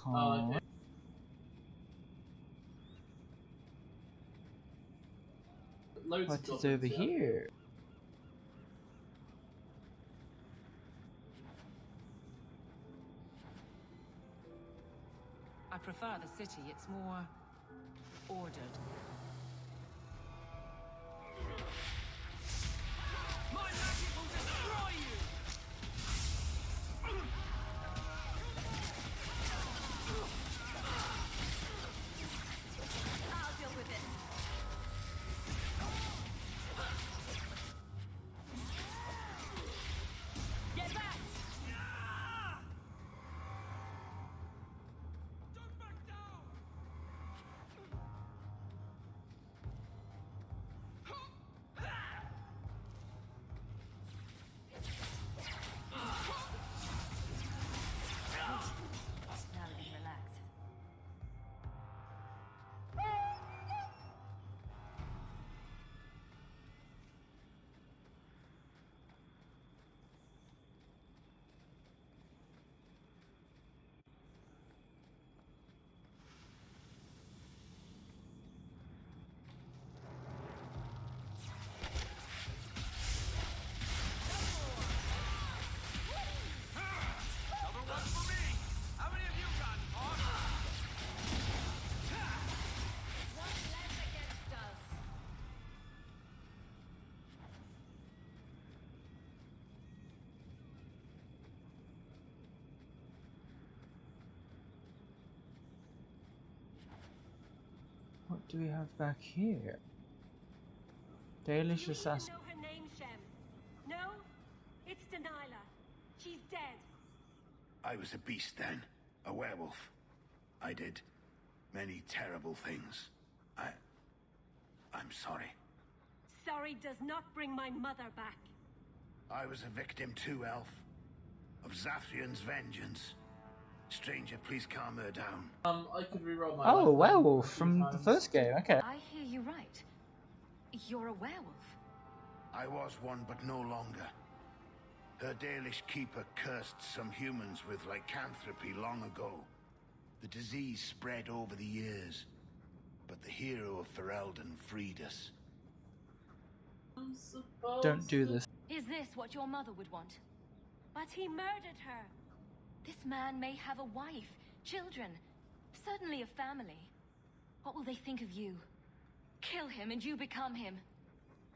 Can't. What is over here? I prefer the city. It's more ordered. My magic will destroy you! I'll deal with it. Get back! Now we can relax. Another one for me. How many of you got caught? One less against us. What do we have back here? Dalish assassin. Know her name, Shem? No? It's Delilah. She's dead. I was a beast then. A werewolf. I did many terrible things. I'm sorry. Sorry does not bring my mother back. I was a victim too, Elf. Of Zathrian's vengeance. Stranger, please calm her down. I could reroll my Oh, life werewolf from the first game. Okay. I hear you right. You're a werewolf. I was one, but no longer. Her Dalish keeper cursed some humans with lycanthropy long ago. The disease spread over the years, but the hero of Ferelden freed us. Don't do this. Is this what your mother would want? But he murdered her. This man may have a wife, children, certainly a family. What will they think of you? Kill him and you become him.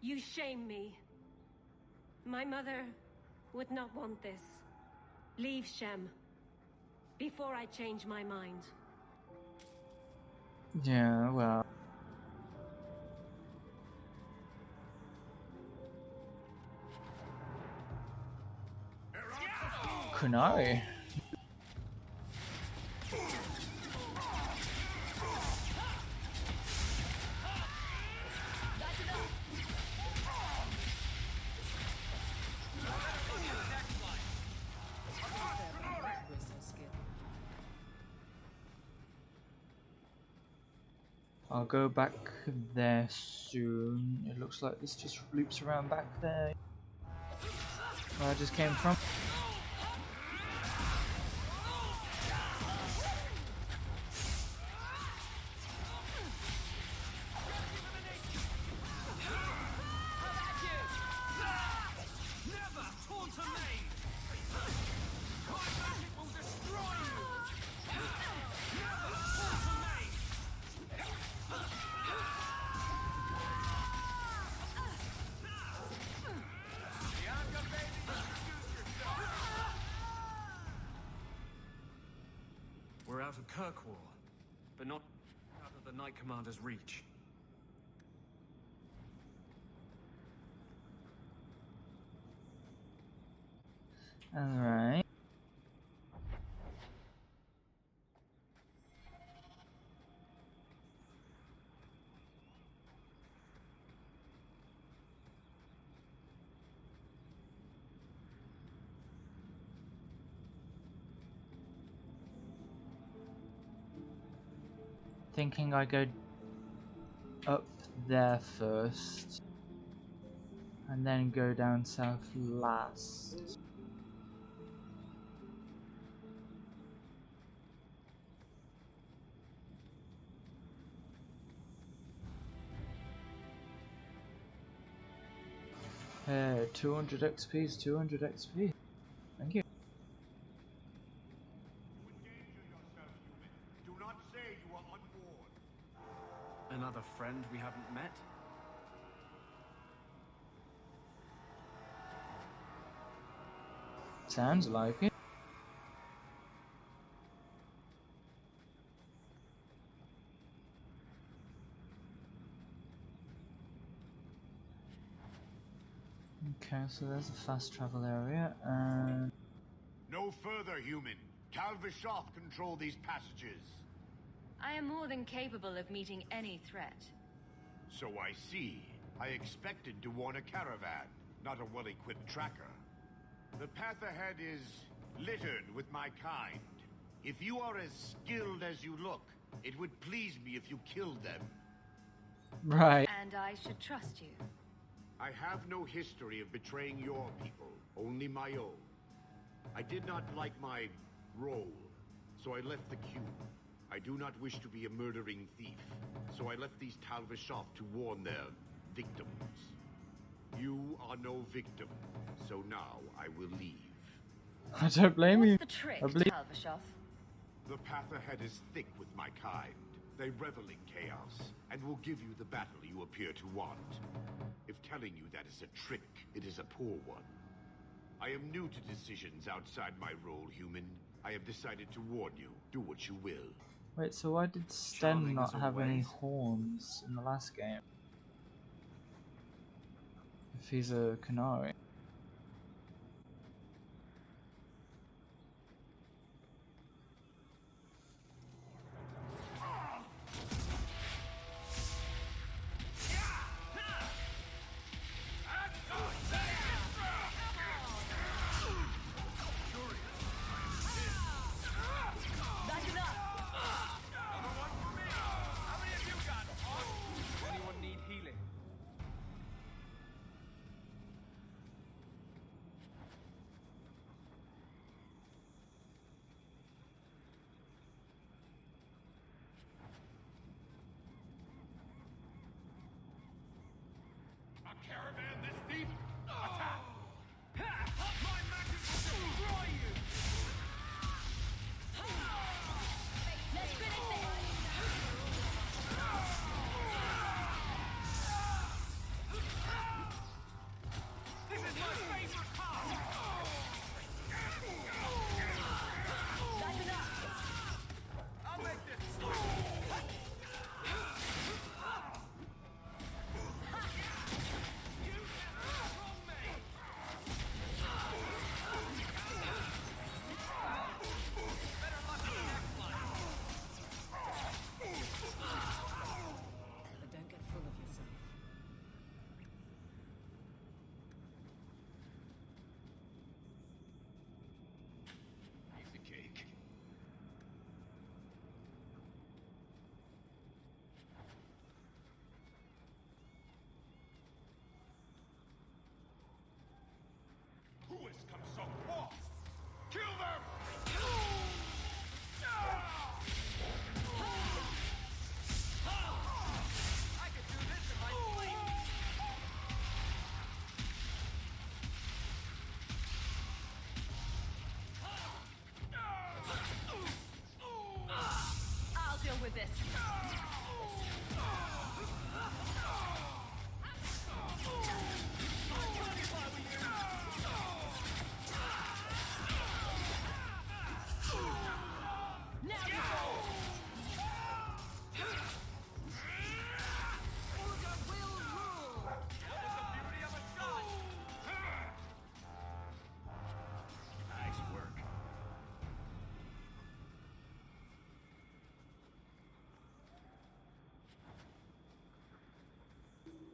You shame me. My mother would not want this. Leave Shem. Before I change my mind. Yeah, well. Kunai. I'll go back there soon. It looks like this just loops around back there where I just came from. We're out of Kirkwall, but not out of the Knight Commander's reach. Alright. Thinking I go up there first and then go down south last. Hey, 200 XP is 200 XP. Thank you. Do not say you are on board. Another friend we haven't met? Sounds like it. Okay, so there's a fast travel area, and No further, human. Calvishov control these passages. I am more than capable of meeting any threat. So I see. I expected to warn a caravan, not a well-equipped tracker. The path ahead is littered with my kind. If you are as skilled as you look, it would please me if you killed them. right. And I should trust you. I have no history of betraying your people, only my own. I did not like my role, so I left the queue. I do not wish to be a murdering thief, so I left these Talvishov to warn their victims. You are no victim, so now I will leave. I don't blame you. What's the trick, I believe Talvishov? The path ahead is thick with my kind. They revel in chaos, and will give you the battle you appear to want. If telling you that is a trick, it is a poor one. I am new to decisions outside my role, human. I have decided to warn you. Do what you will. Wait, so why did Sten Charming not as have any always. horns in the last game? If he's a Canary. Anyone need healing?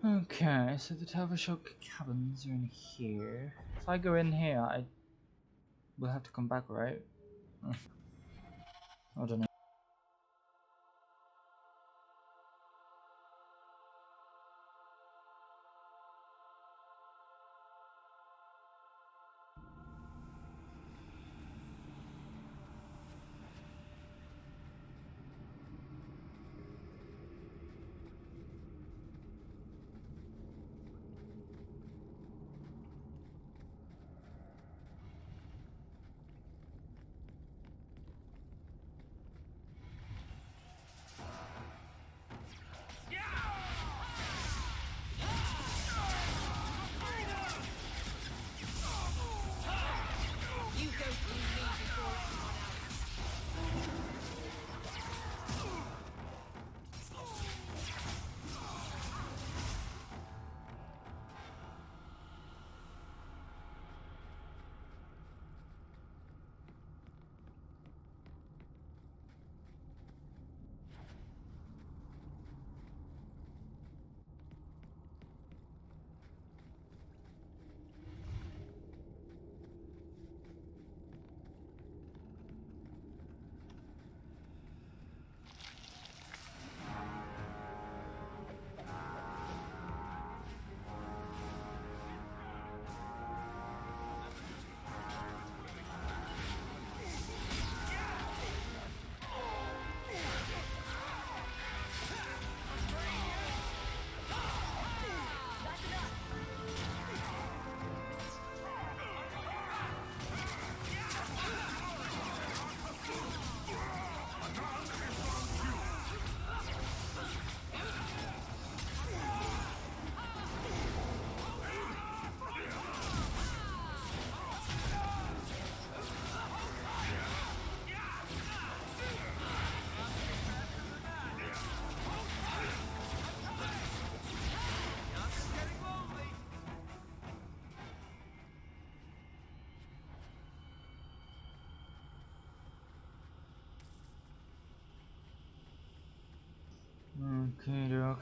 Okay, so the Tavistock cabins are in here. If I go in here, I will have to come back, right? I don't know.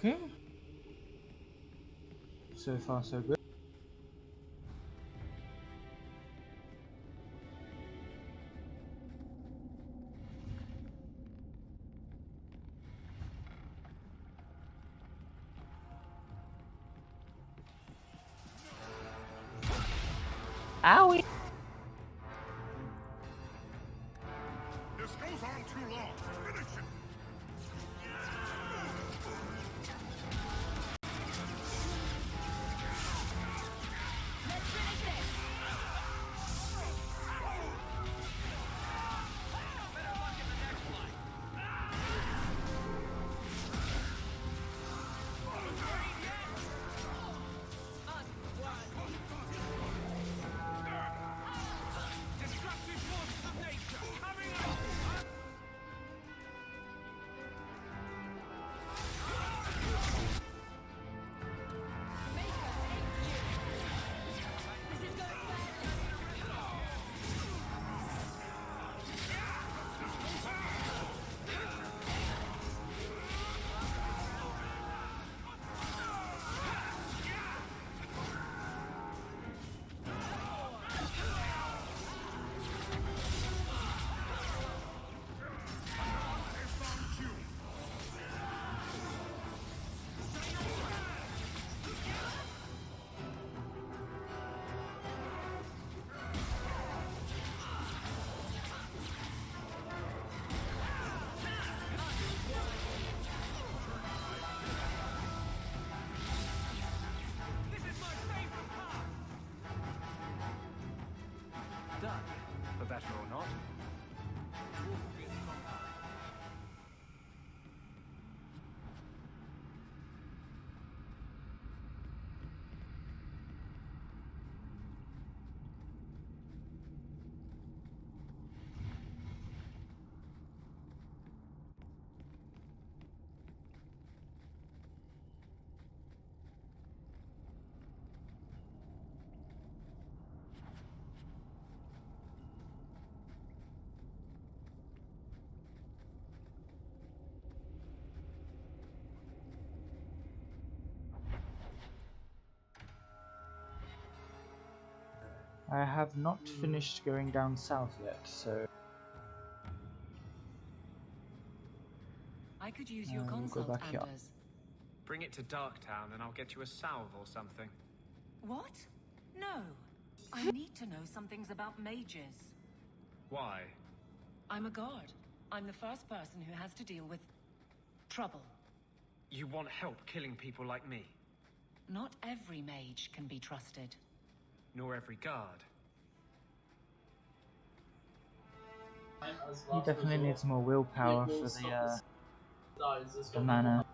Okay. So far, so good. Owie! This goes on too long. Finish it. I have not finished going down south yet, so I could use your we'll go consult, back here. Anders. Bring it to Darktown and I'll get you a salve or something. What? No. I need to know some things about mages. Why? I'm a guard. I'm the first person who has to deal with trouble. You want help killing people like me? Not every mage can be trusted. Nor every guard. He definitely needs more willpower for the mana.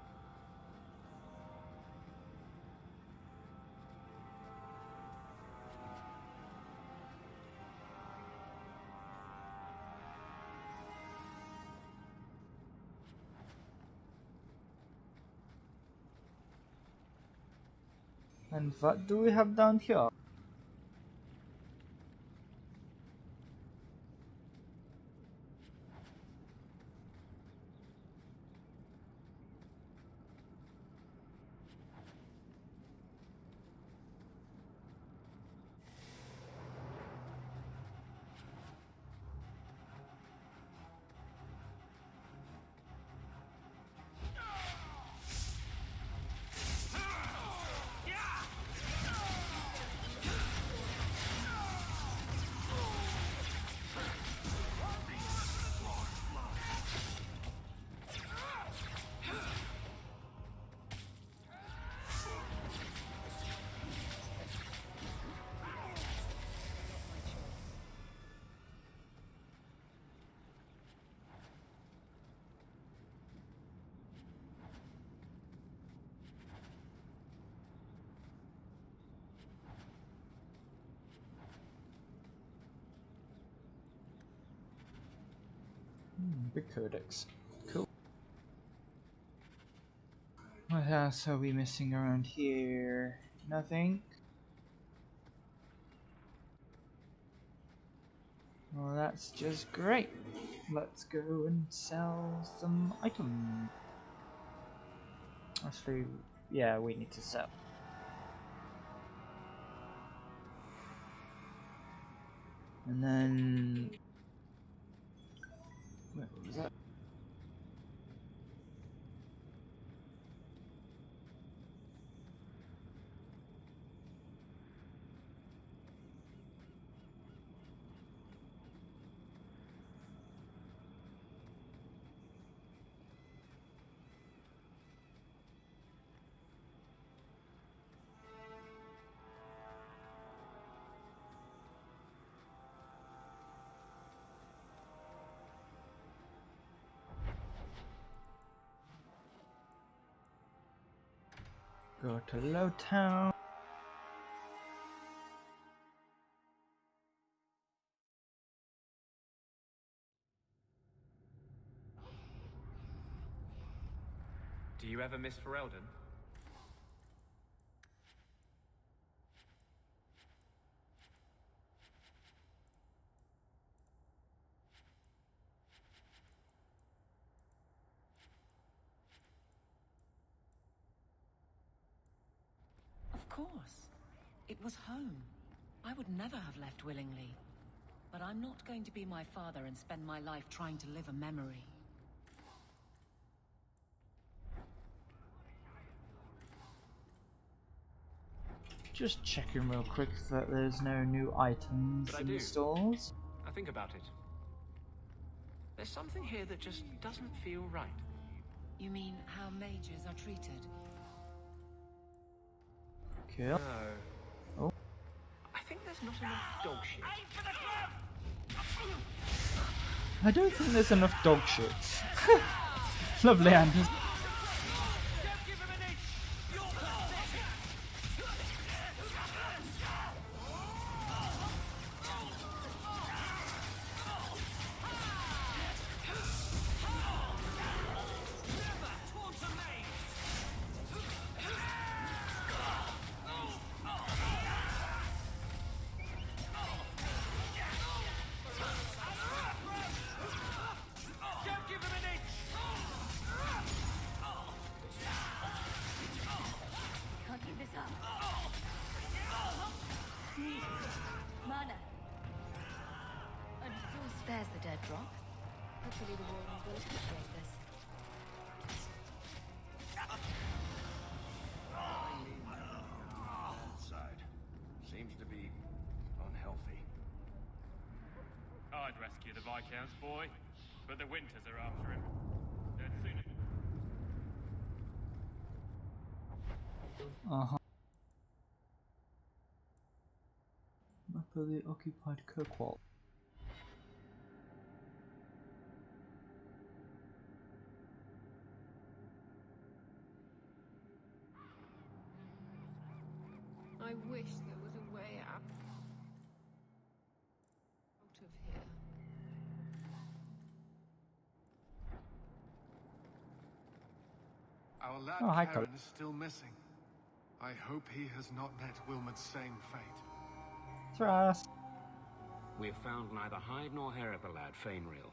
And what do we have down here? Big codex. Cool. What else are we missing around here? Nothing? Well, that's just great. Let's go and sell some items. Actually, yeah, we need to sell. And then... what was that? Go to Low Town. Do you ever miss Ferelden? Of course. It was home. I would never have left willingly. But I'm not going to be my father and spend my life trying to live a memory. Just checking real quick that there's no new items in the stores. I think about it. There's something here that just doesn't feel right. You mean how mages are treated? Cool. No. Oh. I think there's not enough dog shit. I don't think there's enough dog shit. Lovely, Anders. Mana. And Zeus spares the dead drop. Hopefully the Wardens will appreciate this. Side seems to be unhealthy. I'd rescue the Viscount's boy, but the Winters are after him. Dead soon. Uh-huh. Map of the occupied Kirkwall. I wish there was a way out of here. Our lad Oh, hi, Karen Colin. is still missing. I hope he has not met Wilmot's same fate. Trust. We have found neither hide nor hair of the lad, Fainreal.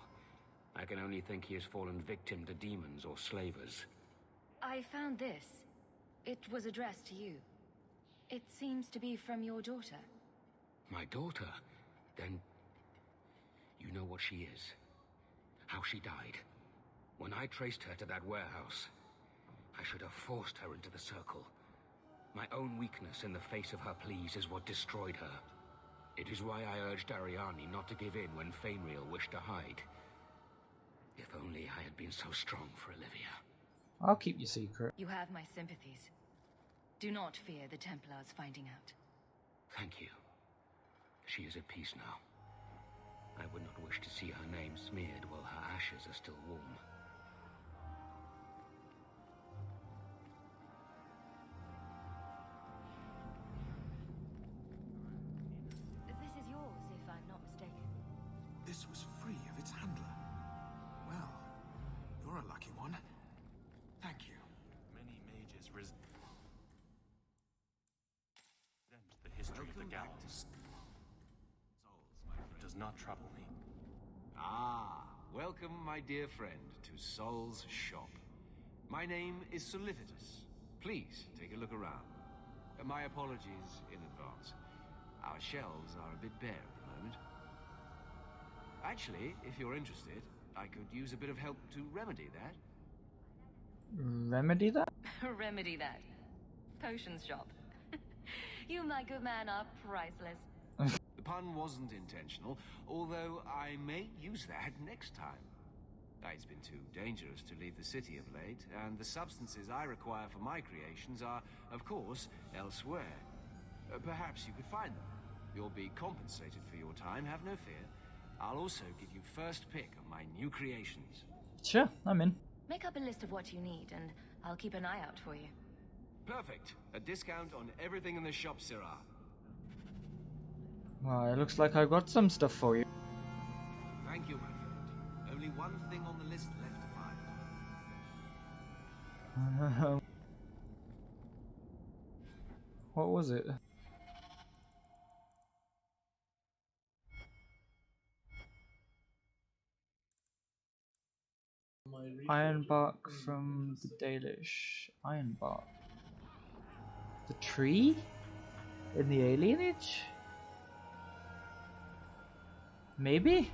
I can only think he has fallen victim to demons or slavers. I found this. It was addressed to you. It seems to be from your daughter. My daughter? Then... you know what she is. How she died. When I traced her to that warehouse, I should have forced her into the circle. My own weakness in the face of her pleas is what destroyed her. It is why I urged Ariane not to give in when Fainreal wished to hide. If only I had been so strong for Olivia. I'll keep your secret. You have my sympathies. Do not fear the Templars finding out. Thank you. She is at peace now. I would not wish to see her name smeared while her ashes are still warm. This is yours, if I'm not mistaken. This was free of its handler. Well, you're a lucky one. Thank you. Many mages resent the history of the gallows. It does not trouble me. Ah, welcome, my dear friend, to Sol's shop. My name is Solicitus. Please take a look around. My apologies in advance. Our shelves are a bit bare at the moment. Actually, if you're interested, I could use a bit of help to remedy that. Remedy that? Remedy that. Potions shop. You, my good man, are priceless. The pun wasn't intentional, although I may use that next time. It's been too dangerous to leave the city of late, and the substances I require for my creations are, of course, elsewhere. Perhaps you could find them. You'll be compensated for your time, have no fear. I'll also give you first pick of my new creations. Sure, I'm in. Make up a list of what you need, and I'll keep an eye out for you. Perfect. A discount on everything in the shop, Syrah. Well, it looks like I got some stuff for you. Thank you, my friend. Only one thing on the list left to find. What was it? Ironbark from the Dalish. Ironbark. The tree? In the alienage? Maybe?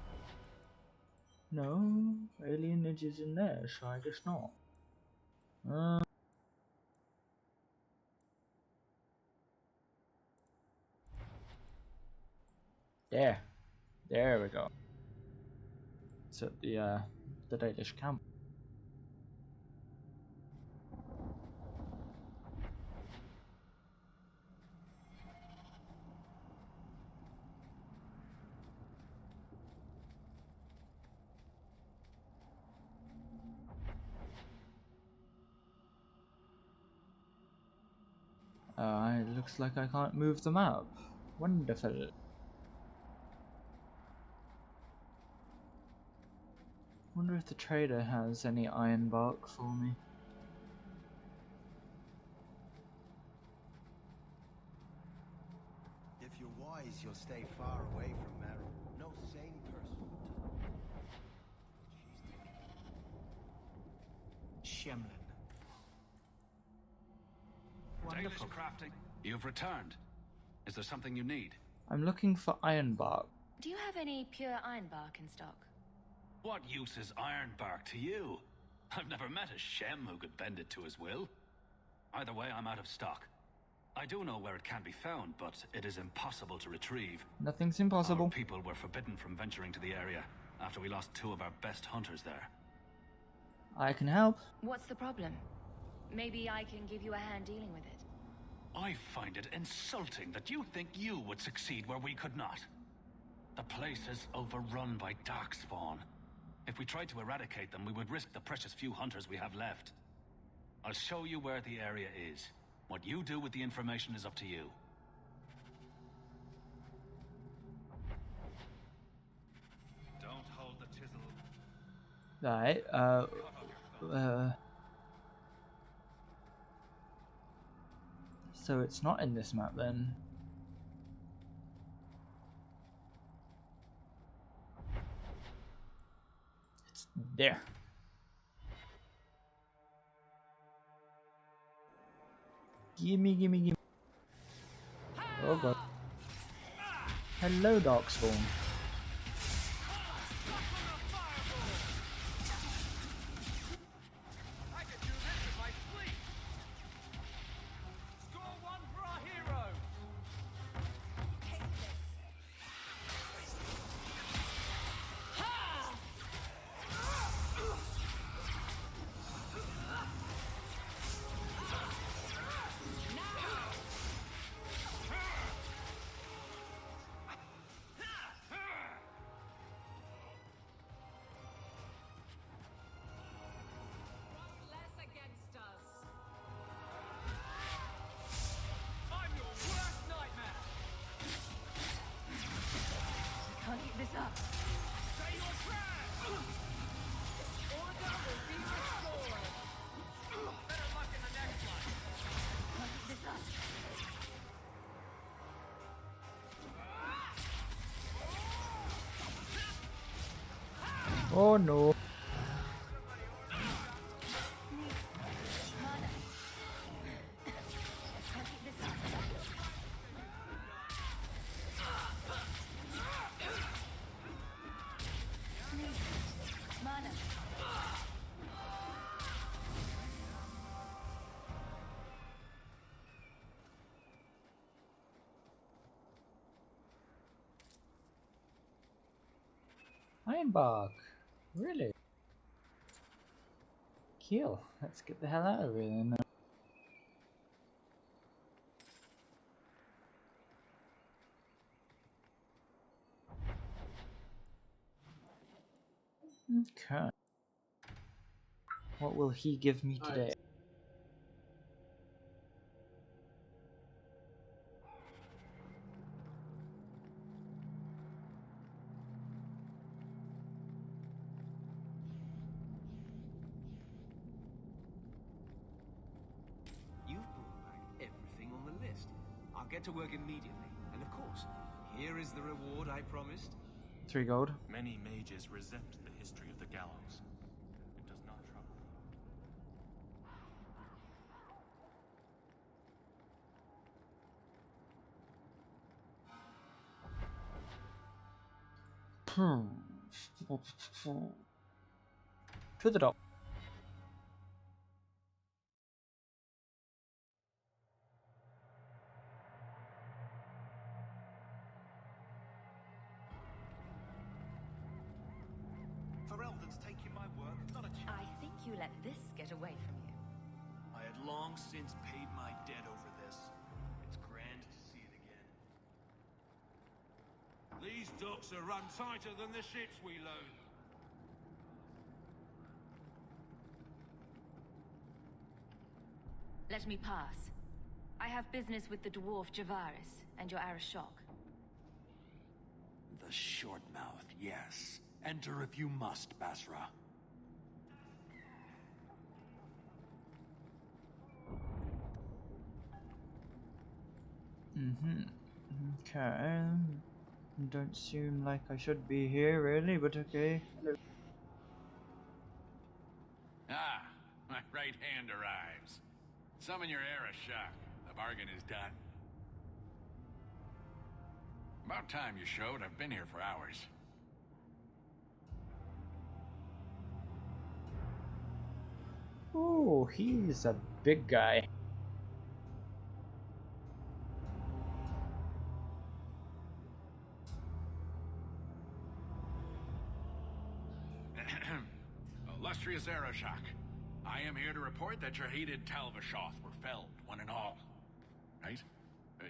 No, alienage is in there, so I guess not. There. There we go. It's at the Dalish camp. It looks like I can't move them up. Wonderful. Wonder if the trader has any ironbark for me. If you're wise, you'll stay far away from Meryl. No sane person would. Shemlin. Wonderful crafting. You've returned. Is there something you need? I'm looking for iron bark. Do you have any pure iron bark in stock? What use is iron bark to you? I've never met a Shem who could bend it to his will. Either way, I'm out of stock. I do know where it can be found, but it is impossible to retrieve. Nothing's impossible. Our people were forbidden from venturing to the area after we lost 2 of our best hunters there. I can help. What's the problem? Maybe I can give you a hand dealing with it. I find it insulting that you think you would succeed where we could not. The place is overrun by darkspawn. If we tried to eradicate them, we would risk the precious few hunters we have left. I'll show you where the area is. What you do with the information is up to you. Don't hold the chisel. Right, so it's not in this map then. It's there. Gimme, gimme, gimme. Oh god. Hello, Darkspawn. Oh no. Ironbark. Really? Kill. Let's get the hell out of here then. Okay. What will he give me today? You've brought back everything on the list. I'll get to work immediately. And of course, here is the reward I promised. 3 gold. Many mages resent the history of the gallows. It does not trouble To the dock. Ferelden's taking my work, not a chance. I think you let this get away from you. I had long since paid my debt over this. It's grand to see it again. These docks are run tighter than the ships we load. Let me pass. I have business with the dwarf Javaris and your Arashok. The short mouth, yes. Enter if you must, Basra. Okay. Don't seem like I should be here really, but okay. Hello. Ah, my right hand arrives. Summon your Arashok. The bargain is done. About time you showed. I've been here for hours. Oh, he's a big guy. Illustrious Arashak, I am here to report that your hated Talvashoth were felled, one and all. Right?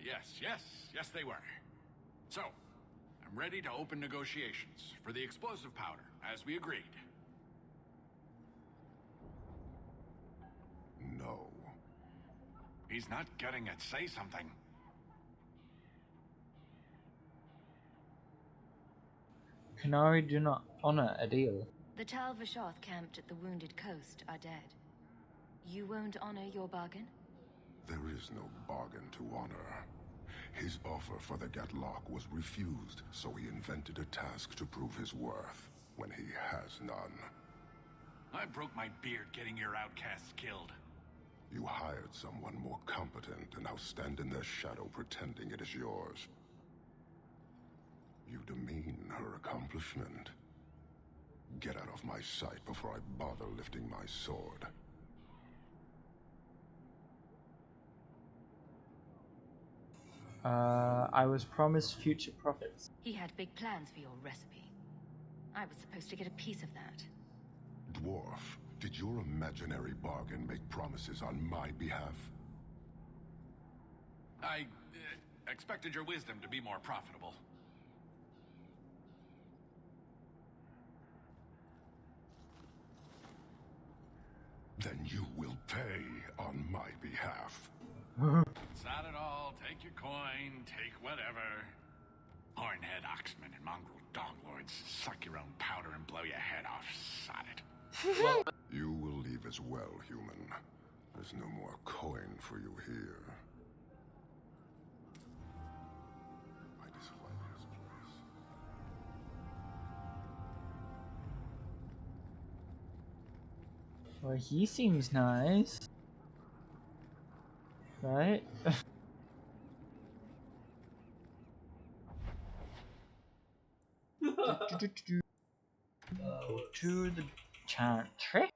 Yes, they were. So, I'm ready to open negotiations for the explosive powder, as we agreed. No. He's not getting it. Say something. Canary do not honor a deal. The Talvashoth camped at the Wounded Coast are dead. You won't honor your bargain? There is no bargain to honor. His offer for the Gatlock was refused, so he invented a task to prove his worth, when he has none. I broke my beard getting your outcasts killed. You hired someone more competent and now stand in their shadow pretending it is yours. You demean her accomplishment. Get out of my sight before I bother lifting my sword. I was promised future profits. He had big plans for your recipe. I was supposed to get a piece of that. Dwarf, did your imaginary bargain make promises on my behalf? I expected your wisdom to be more profitable. Then you will pay on my behalf. It's not at all. Take your coin, take whatever. Hornhead oxmen and mongrel doglords, suck your own powder and blow your head off. Sod it. You will leave as well, human. There's no more coin for you here. I dislike this place. Well, he seems nice. Right? Go to the chantry.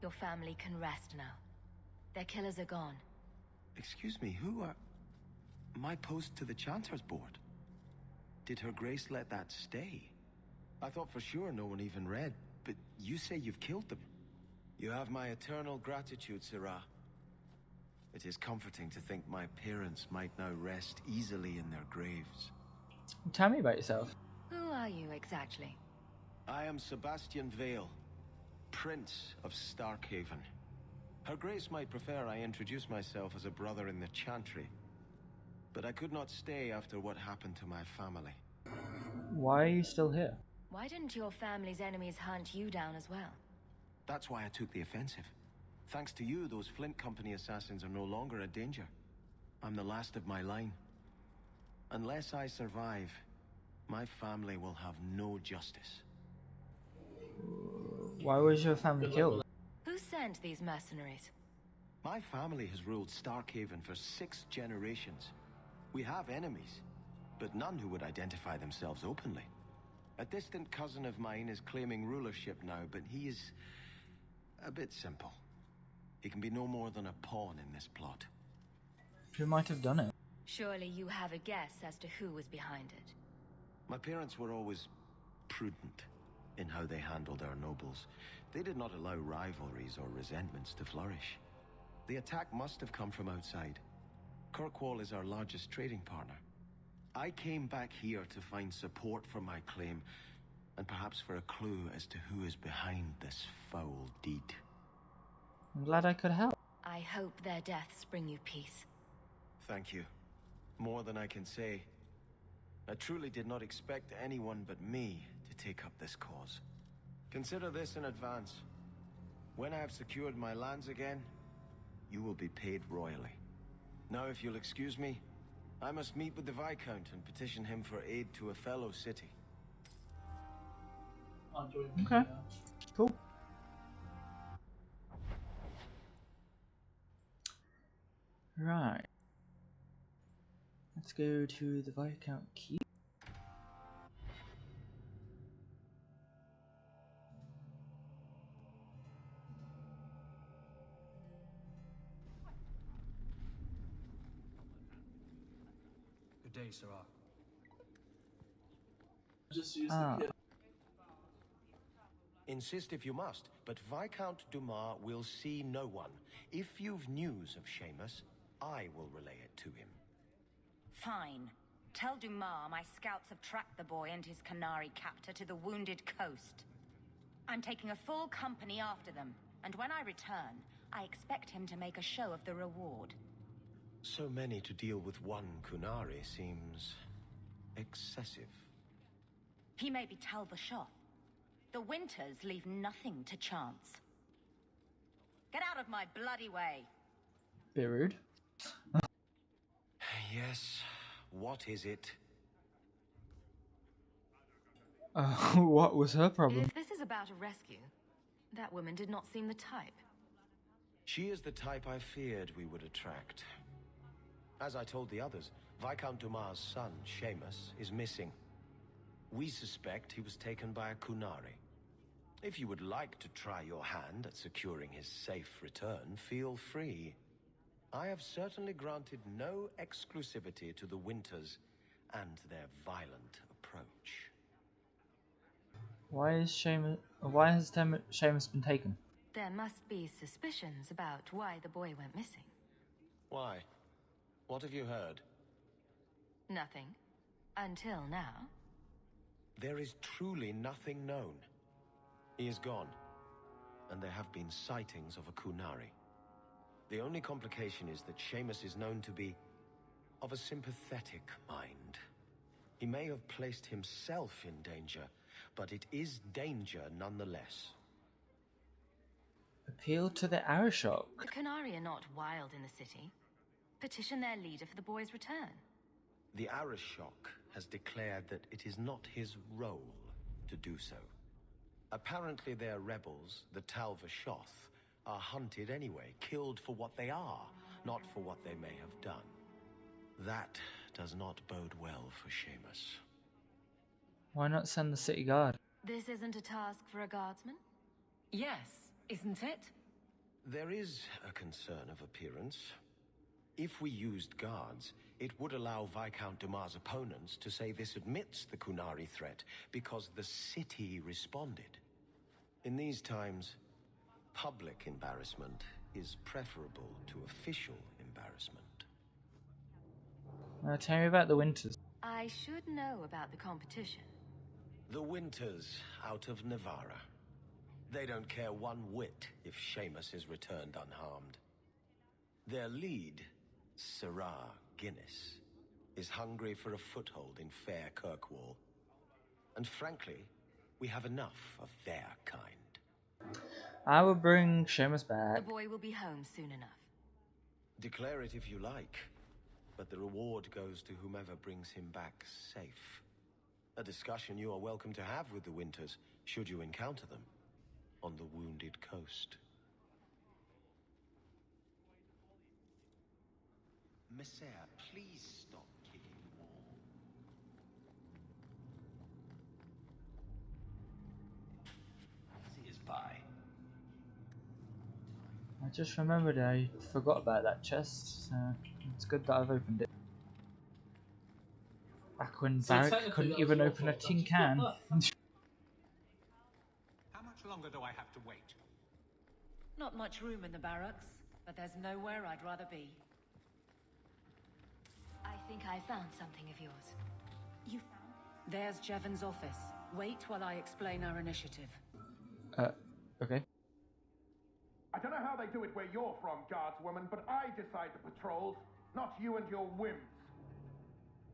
Your family can rest now. Their killers are gone. Excuse me, who are... My post to the Chanter's board? Did Her Grace let that stay? I thought for sure no one even read, but you say you've killed them. You have my eternal gratitude, Sirah. It is comforting to think my parents might now rest easily in their graves. Tell me about yourself. Who are you exactly? I am Sebastian Vale, Prince of Starkhaven. Her Grace might prefer I introduce myself as a brother in the Chantry, but I could not stay after what happened to my family. Why are you still here? Why didn't your family's enemies hunt you down as well? That's why I took the offensive. Thanks to you, those Flint Company assassins are no longer a danger. I'm the last of my line. Unless I survive, my family will have no justice. Why was your family killed? Who sent these mercenaries? My family has ruled Starkhaven for 6 generations. We have enemies, but none who would identify themselves openly. A distant cousin of mine is claiming rulership now, but he is a bit simple. He can be no more than a pawn in this plot. Who might have done it? Surely you have a guess as to who was behind it. My parents were always prudent in how they handled our nobles. They did not allow rivalries or resentments to flourish. The attack must have come from outside. Kirkwall is our largest trading partner. I came back here to find support for my claim, and perhaps for a clue as to who is behind this foul deed. I'm glad I could help. I hope their deaths bring you peace. Thank you. More than I can say. I truly did not expect anyone but me to take up this cause. Consider this in advance. When I have secured my lands again, you will be paid royally. Now, if you'll excuse me, I must meet with the Viscount and petition him for aid to a fellow city. Okay. Cool. Right. Let's go to the Viscount Keep. Good day, Sirrah. Just use Ah. the kit. Insist if you must, but Viscount Dumas will see no one. If you've news of Seamus, I will relay it to him. Fine. Tell Dumas my scouts have tracked the boy and his Canary captor to the Wounded Coast. I'm taking a full company after them, and when I return, I expect him to make a show of the reward. So many to deal with one Kunari seems excessive. He may be Talva-Shoth. The Winters leave nothing to chance. Get out of my bloody way! Bit rude. Yes, what is it? What was her problem? If this is about a rescue, that woman did not seem the type. She is the type I feared we would attract. As I told the others, Viscount Dumas' son, Seamus, is missing. We suspect he was taken by a Kunari. If you would like to try your hand at securing his safe return, feel free. I have certainly granted no exclusivity to the Winters and their violent approach. Why has Seamus been taken? There must be suspicions about why the boy went missing. Why? What have you heard? Nothing. Until now. There is truly nothing known. He is gone, and there have been sightings of a Kunari. The only complication is that Seamus is known to be of a sympathetic mind. He may have placed himself in danger, but it is danger nonetheless. Appeal to the Arishok. The Canari are not wild in the city. Petition their leader for the boy's return. The Arishok has declared that it is not his role to do so. Apparently their rebels, the Talva-Shoth, are hunted anyway, killed for what they are, not for what they may have done. That does not bode well for Seamus. Why not send the city guard? This isn't a task for a guardsman? Yes, isn't it? There is a concern of appearance. If we used guards, it would allow Viscount Dumas' opponents to say this admits the Kunari threat because the city responded. In these times, public embarrassment is preferable to official embarrassment. Tell me about the Winters. I should know about the competition. The Winters out of Navarra. They don't care one whit if Seamus is returned unharmed. Their lead, Sirrah Guinness, is hungry for a foothold in fair Kirkwall. And frankly, we have enough of their kind. I will bring Seamus back. The boy will be home soon enough. Declare it if you like, but the reward goes to whomever brings him back safe. A discussion you are welcome to have with the Winters, should you encounter them on the Wounded Coast. Messer, please stop kicking the wall. See us by. I just remembered I forgot about that chest, so it's good that I've opened it. Back when So Barrack technically couldn't that even was your open a fault, tin don't you? can. How much longer do I have to wait? Not much room in the barracks, but there's nowhere I'd rather be. I think I found something of yours. You found? There's Jevon's office. Wait while I explain our initiative. Okay. I don't know how they do it where you're from, guardswoman, but I decide the patrols, not you and your whims.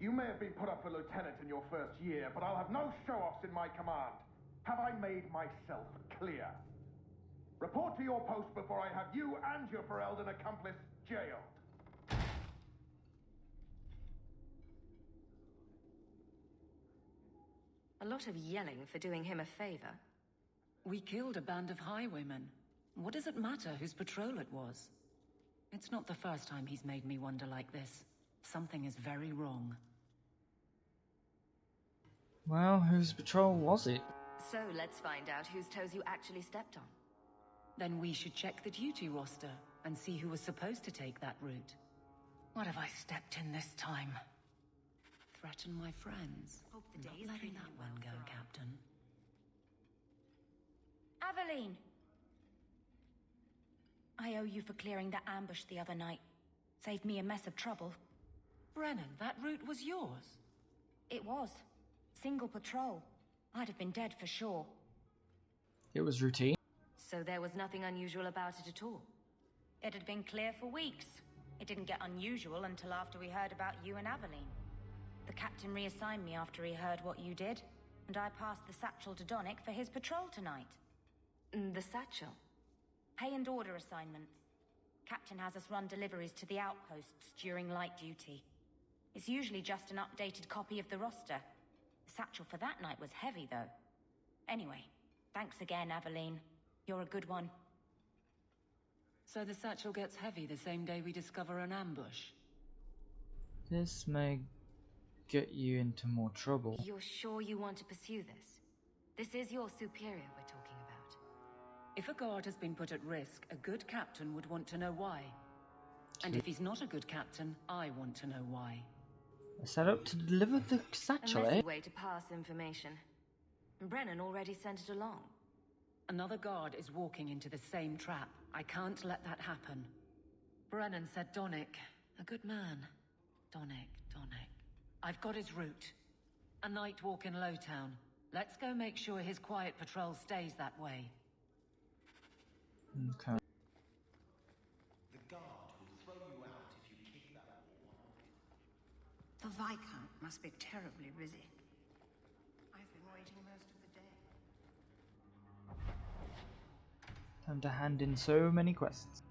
You may have been put up for lieutenant in your first year, but I'll have no show-offs in my command. Have I made myself clear? Report to your post before I have you and your Ferelden accomplice jailed. A lot of yelling for doing him a favor. We killed a band of highwaymen. What does it matter whose patrol it was? It's not the first time he's made me wonder like this. Something is very wrong. Well, whose patrol was it? So let's find out whose toes you actually stepped on. Then we should check the duty roster and see who was supposed to take that route. What have I stepped in this time? Threaten my friends. Hope the Not day is letting treating that you one well, go, Farah. Captain. Aveline! I owe you for clearing that ambush the other night. Saved me a mess of trouble. Brennan, that route was yours. It was. Single patrol. I'd have been dead for sure. It was routine. So there was nothing unusual about it at all? It had been clear for weeks. It didn't get unusual until after we heard about you and Aveline. The captain reassigned me after he heard what you did, and I passed the satchel to Donick for his patrol tonight. The satchel? Pay and order assignments. Captain has us run deliveries to the outposts during light duty. It's usually just an updated copy of the roster. The satchel for that night was heavy, though. Anyway, thanks again, Aveline. You're a good one. So the satchel gets heavy the same day we discover an ambush. This may get you into more trouble. You're sure you want to pursue this? This is your superior we're talking about. If a guard has been put at risk, a good captain would want to know why. And if he's not a good captain, I want to know why. Set up to deliver the A satchel, messy eh? way to pass information. Brennan already sent it along. Another guard is walking into the same trap. I can't let that happen. Brennan said Donick. A good man. Donick. I've got his route. A night walk in Lowtown. Let's go make sure his quiet patrol stays that way. Okay. The guard will throw you out if you kick that wall. The Viscount must be terribly busy. I've been waiting most of the day. Time to hand in so many quests.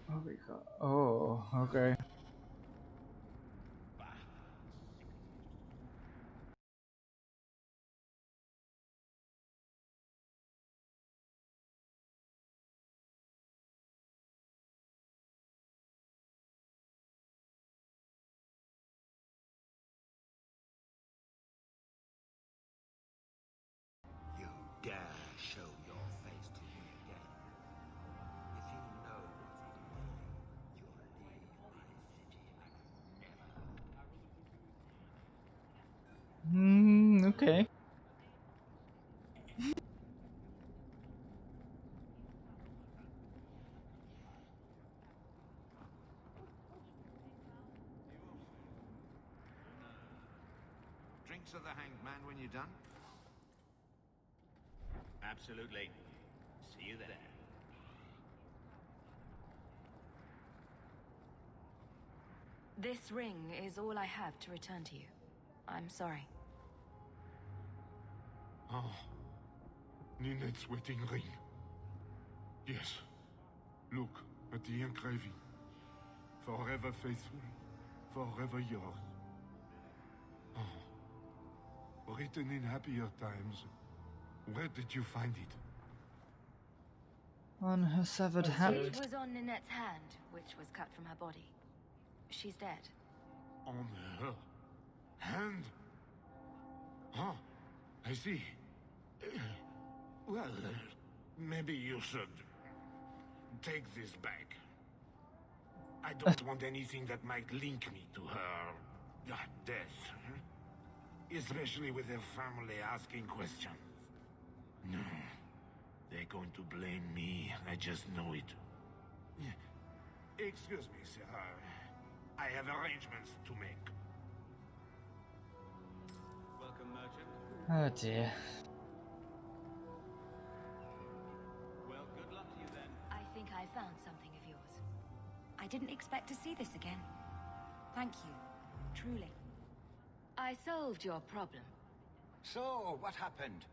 Oh, we got. Oh, okay. You dare show your face to me again. If you know what's in me, you'll leave my city like never. Okay. Drinks of the hanged man when you're done? Absolutely. See you there. This ring is all I have to return to you. I'm sorry. Oh, Ninette's wedding ring. Yes. Look at the engraving. Forever faithful, forever yours. Oh, written in happier times. Where did you find it? On her severed hand. It was on Ninette's hand, which was cut from her body. She's dead. On her hand? Huh, I see. Well, maybe you should take this back. I don't want anything that might link me to her death. Especially with her family asking questions. No, they're going to blame me. I just know it. Excuse me, sir. I have arrangements to make. Welcome, merchant. Oh dear. Well, good luck to you then. I think I found something of yours. I didn't expect to see this again. Thank you. Truly. I solved your problem. So, what happened?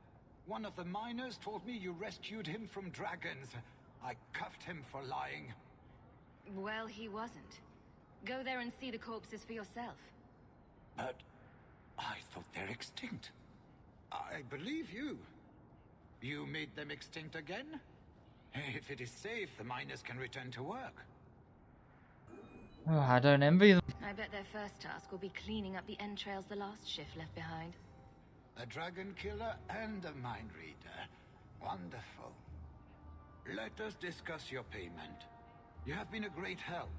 One of the miners told me you rescued him from dragons. I cuffed him for lying. Well, he wasn't. Go there and see the corpses for yourself. But I thought they're extinct. I believe you. You made them extinct again? If it is safe, the miners can return to work. Oh, I don't envy them. I bet their first task will be cleaning up the entrails the last shift left behind. A dragon killer and a mind reader. Wonderful. Let us discuss your payment. You have been a great help.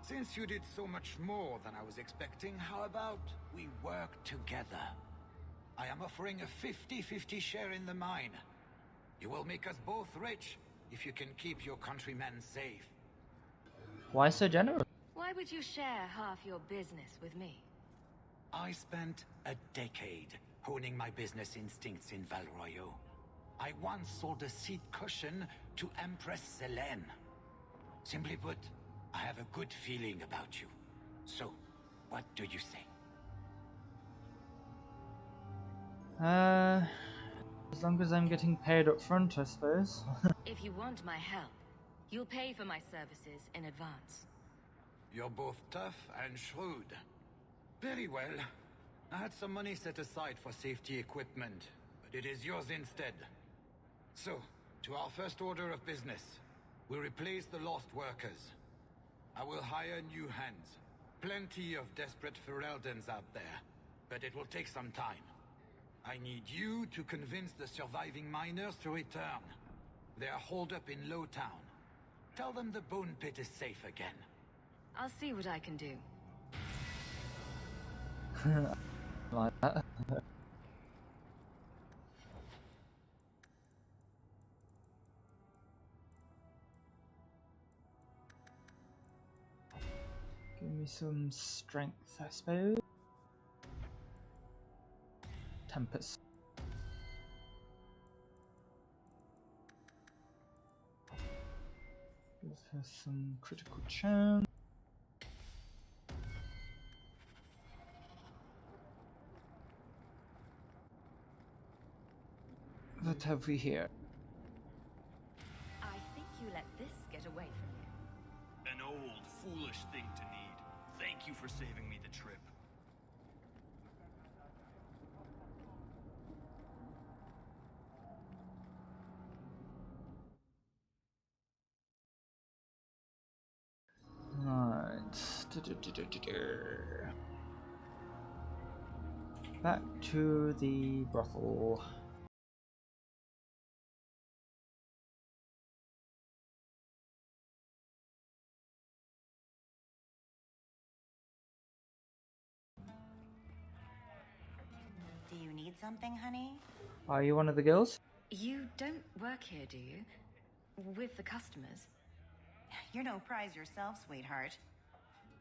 Since you did so much more than I was expecting, how about we work together? I am offering a 50-50 share in the mine. You will make us both rich if you can keep your countrymen safe. Why so generous? Why would you share half your business with me? I spent a decade honing my business instincts in Val Royeaux. I once sold a seat cushion to Empress Selene. Simply put, I have a good feeling about you. So, what do you say? As long as I'm getting paid up front, I suppose. If you want my help, you'll pay for my services in advance. You're both tough and shrewd. Very well. I had some money set aside for safety equipment, but it is yours instead. So, to our first order of business, we replace the lost workers. I will hire new hands. Plenty of desperate Ferelden's out there, but it will take some time. I need you to convince the surviving miners to return. They are holed up in Lowtown. Tell them the bone pit is safe again. I'll see what I can do. Like that. Give me some strength, I suppose. Tempest. Give her some critical chance. What have we here? I think you let this get away from you. An old, foolish thing to need. Thank you for saving me the trip. Right. Back to the brothel. Do you need something, honey? Are you one of the girls? You don't work here, do you? With the customers? You're no prize yourself, sweetheart.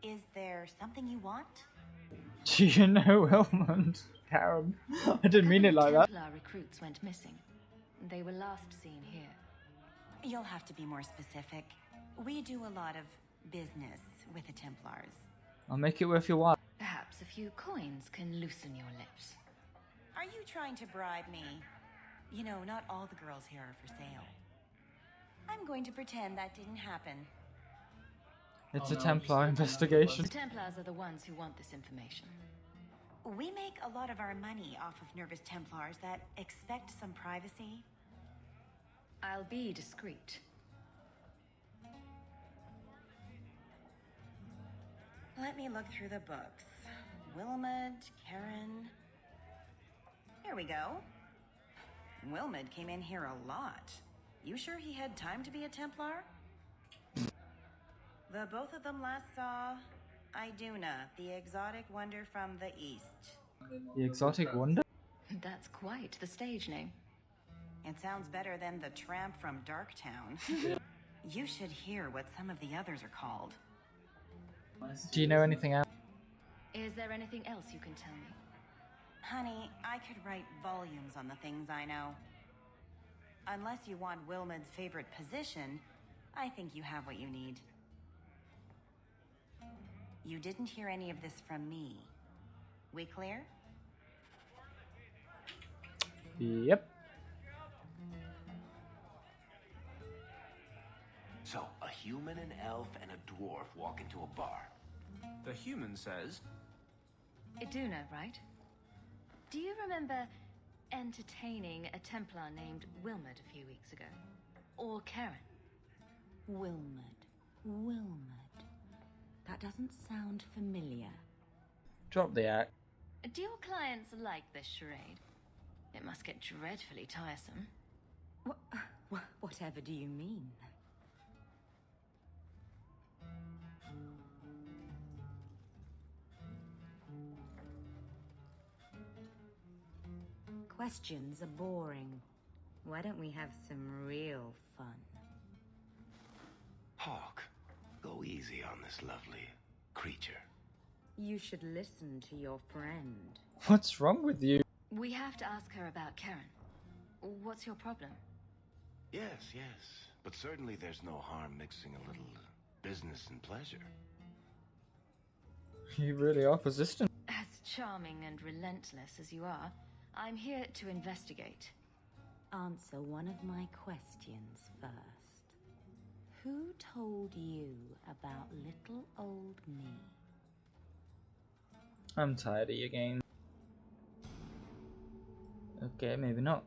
Is there something you want? Do you know Elmond? Karen. I didn't mean it like that. Templar recruits went missing. They were last seen here. You'll have to be more specific. We do a lot of business with the Templars. I'll make it worth your while. Perhaps a few coins can loosen your lips. Are you trying to bribe me? You know, not all the girls here are for sale. I'm going to pretend that didn't happen. It's a Templar investigation. The Templars are the ones who want this information. We make a lot of our money off of nervous Templars that expect some privacy. I'll be discreet. Let me look through the books. Wilmot, Karen... Here we go. Wilmot came in here a lot. You sure he had time to be a Templar? The both of them last saw Iduna, the exotic wonder from the east. The exotic wonder? That's quite the stage name. It sounds better than the tramp from Darktown. You should hear what some of the others are called. Do you know anything else? Is there anything else you can tell me? Honey, I could write volumes on the things I know. Unless you want Wilmot's favorite position, I think you have what you need. You didn't hear any of this from me. We clear? Yep. So, a human, an elf, and a dwarf walk into a bar. The human says... Iduna, right? Do you remember entertaining a Templar named Wilmot a few weeks ago? Or Karen? Wilmot. That doesn't sound familiar. Drop the act. Do your clients like this charade? It must get dreadfully tiresome. Whatever do you mean? Questions are boring. Why don't we have some real fun? Hawk, go easy on this lovely creature. You should listen to your friend. What's wrong with you? We have to ask her about Karen. What's your problem? Yes. But certainly there's no harm mixing a little business and pleasure. You really are persistent. As charming and relentless as you are, I'm here to investigate. Answer one of my questions first. Who told you about little old me? I'm tired of your game. Okay, maybe not.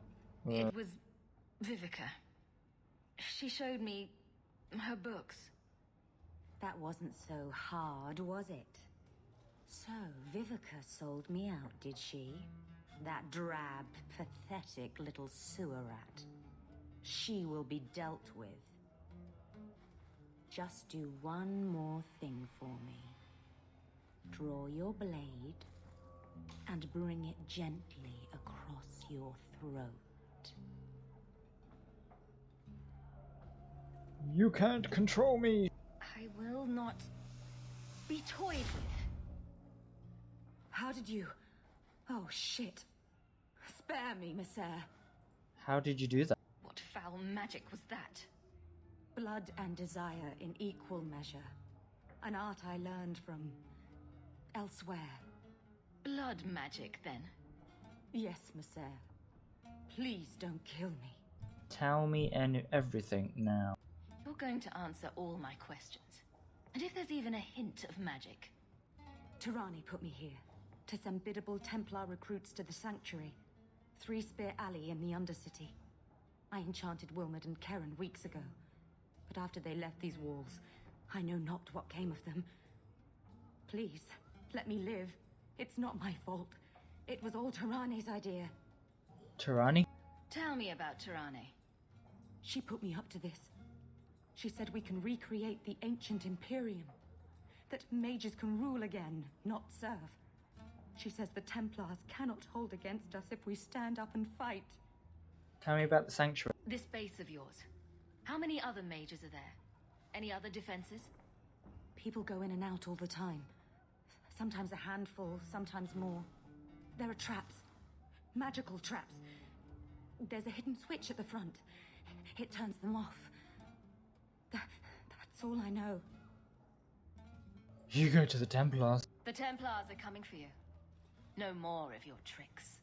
It was Vivica. She showed me her books. That wasn't so hard, was it? So, Vivica sold me out, did she? That drab, pathetic little sewer rat. She will be dealt with. Just do one more thing for me. Draw your blade and bring it gently across your throat. You can't control me. I will not be toyed with. How did you... Oh, shit. Spare me, Messer. How did you do that? What foul magic was that? Blood and desire in equal measure. An art I learned from... elsewhere. Blood magic, then? Yes, Messer. Please don't kill me. Tell me everything now. You're going to answer all my questions. And if there's even a hint of magic... Tirani put me here, to send biddable Templar recruits to the Sanctuary. Three Spear Alley in the Undercity. I enchanted Wilmot and Karen weeks ago. But after they left these walls, I know not what came of them. Please, let me live. It's not my fault. It was all Tirani's idea. Tirani? Tell me about Tirani. She put me up to this. She said we can recreate the ancient Imperium. That mages can rule again, not serve. She says the Templars cannot hold against us if we stand up and fight. Tell me about the Sanctuary. This base of yours. How many other mages are there? Any other defenses? People go in and out all the time. Sometimes a handful, sometimes more. There are traps. Magical traps. There's a hidden switch at the front. It turns them off. That's all I know. You go to the Templars. The Templars are coming for you. No more of your tricks.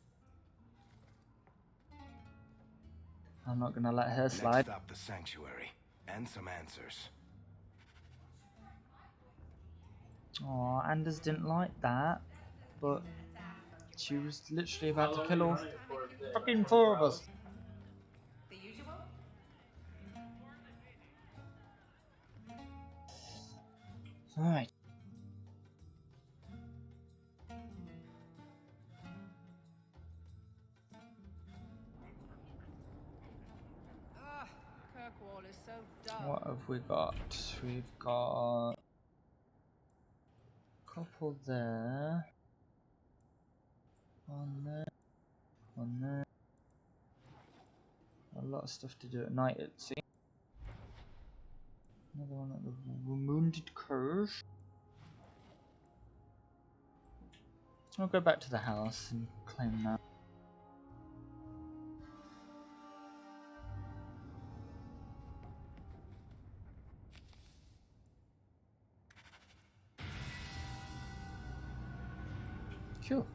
I'm not gonna let her slide. Next up, the Sanctuary. And some answers. Oh, Anders didn't like that. But she was literally about to kill all fucking four of us. The usual? Alright. Kirkwall is so dull. What have we got? We've got a couple there. One there. One there. A lot of stuff to do at night, it seems. Another one at the Wounded Curve. I'll go back to the house and claim that. Cool.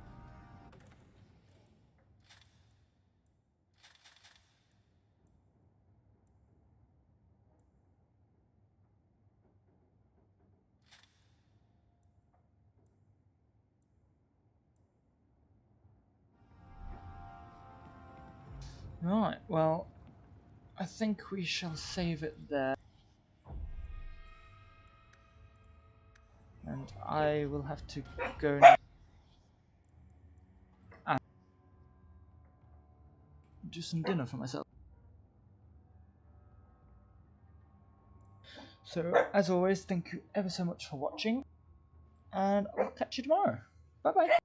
Right, well, I think we shall save it there. And I will have to go now and do some dinner for myself. So, as always, thank you ever so much for watching, and I'll catch you tomorrow. Bye bye.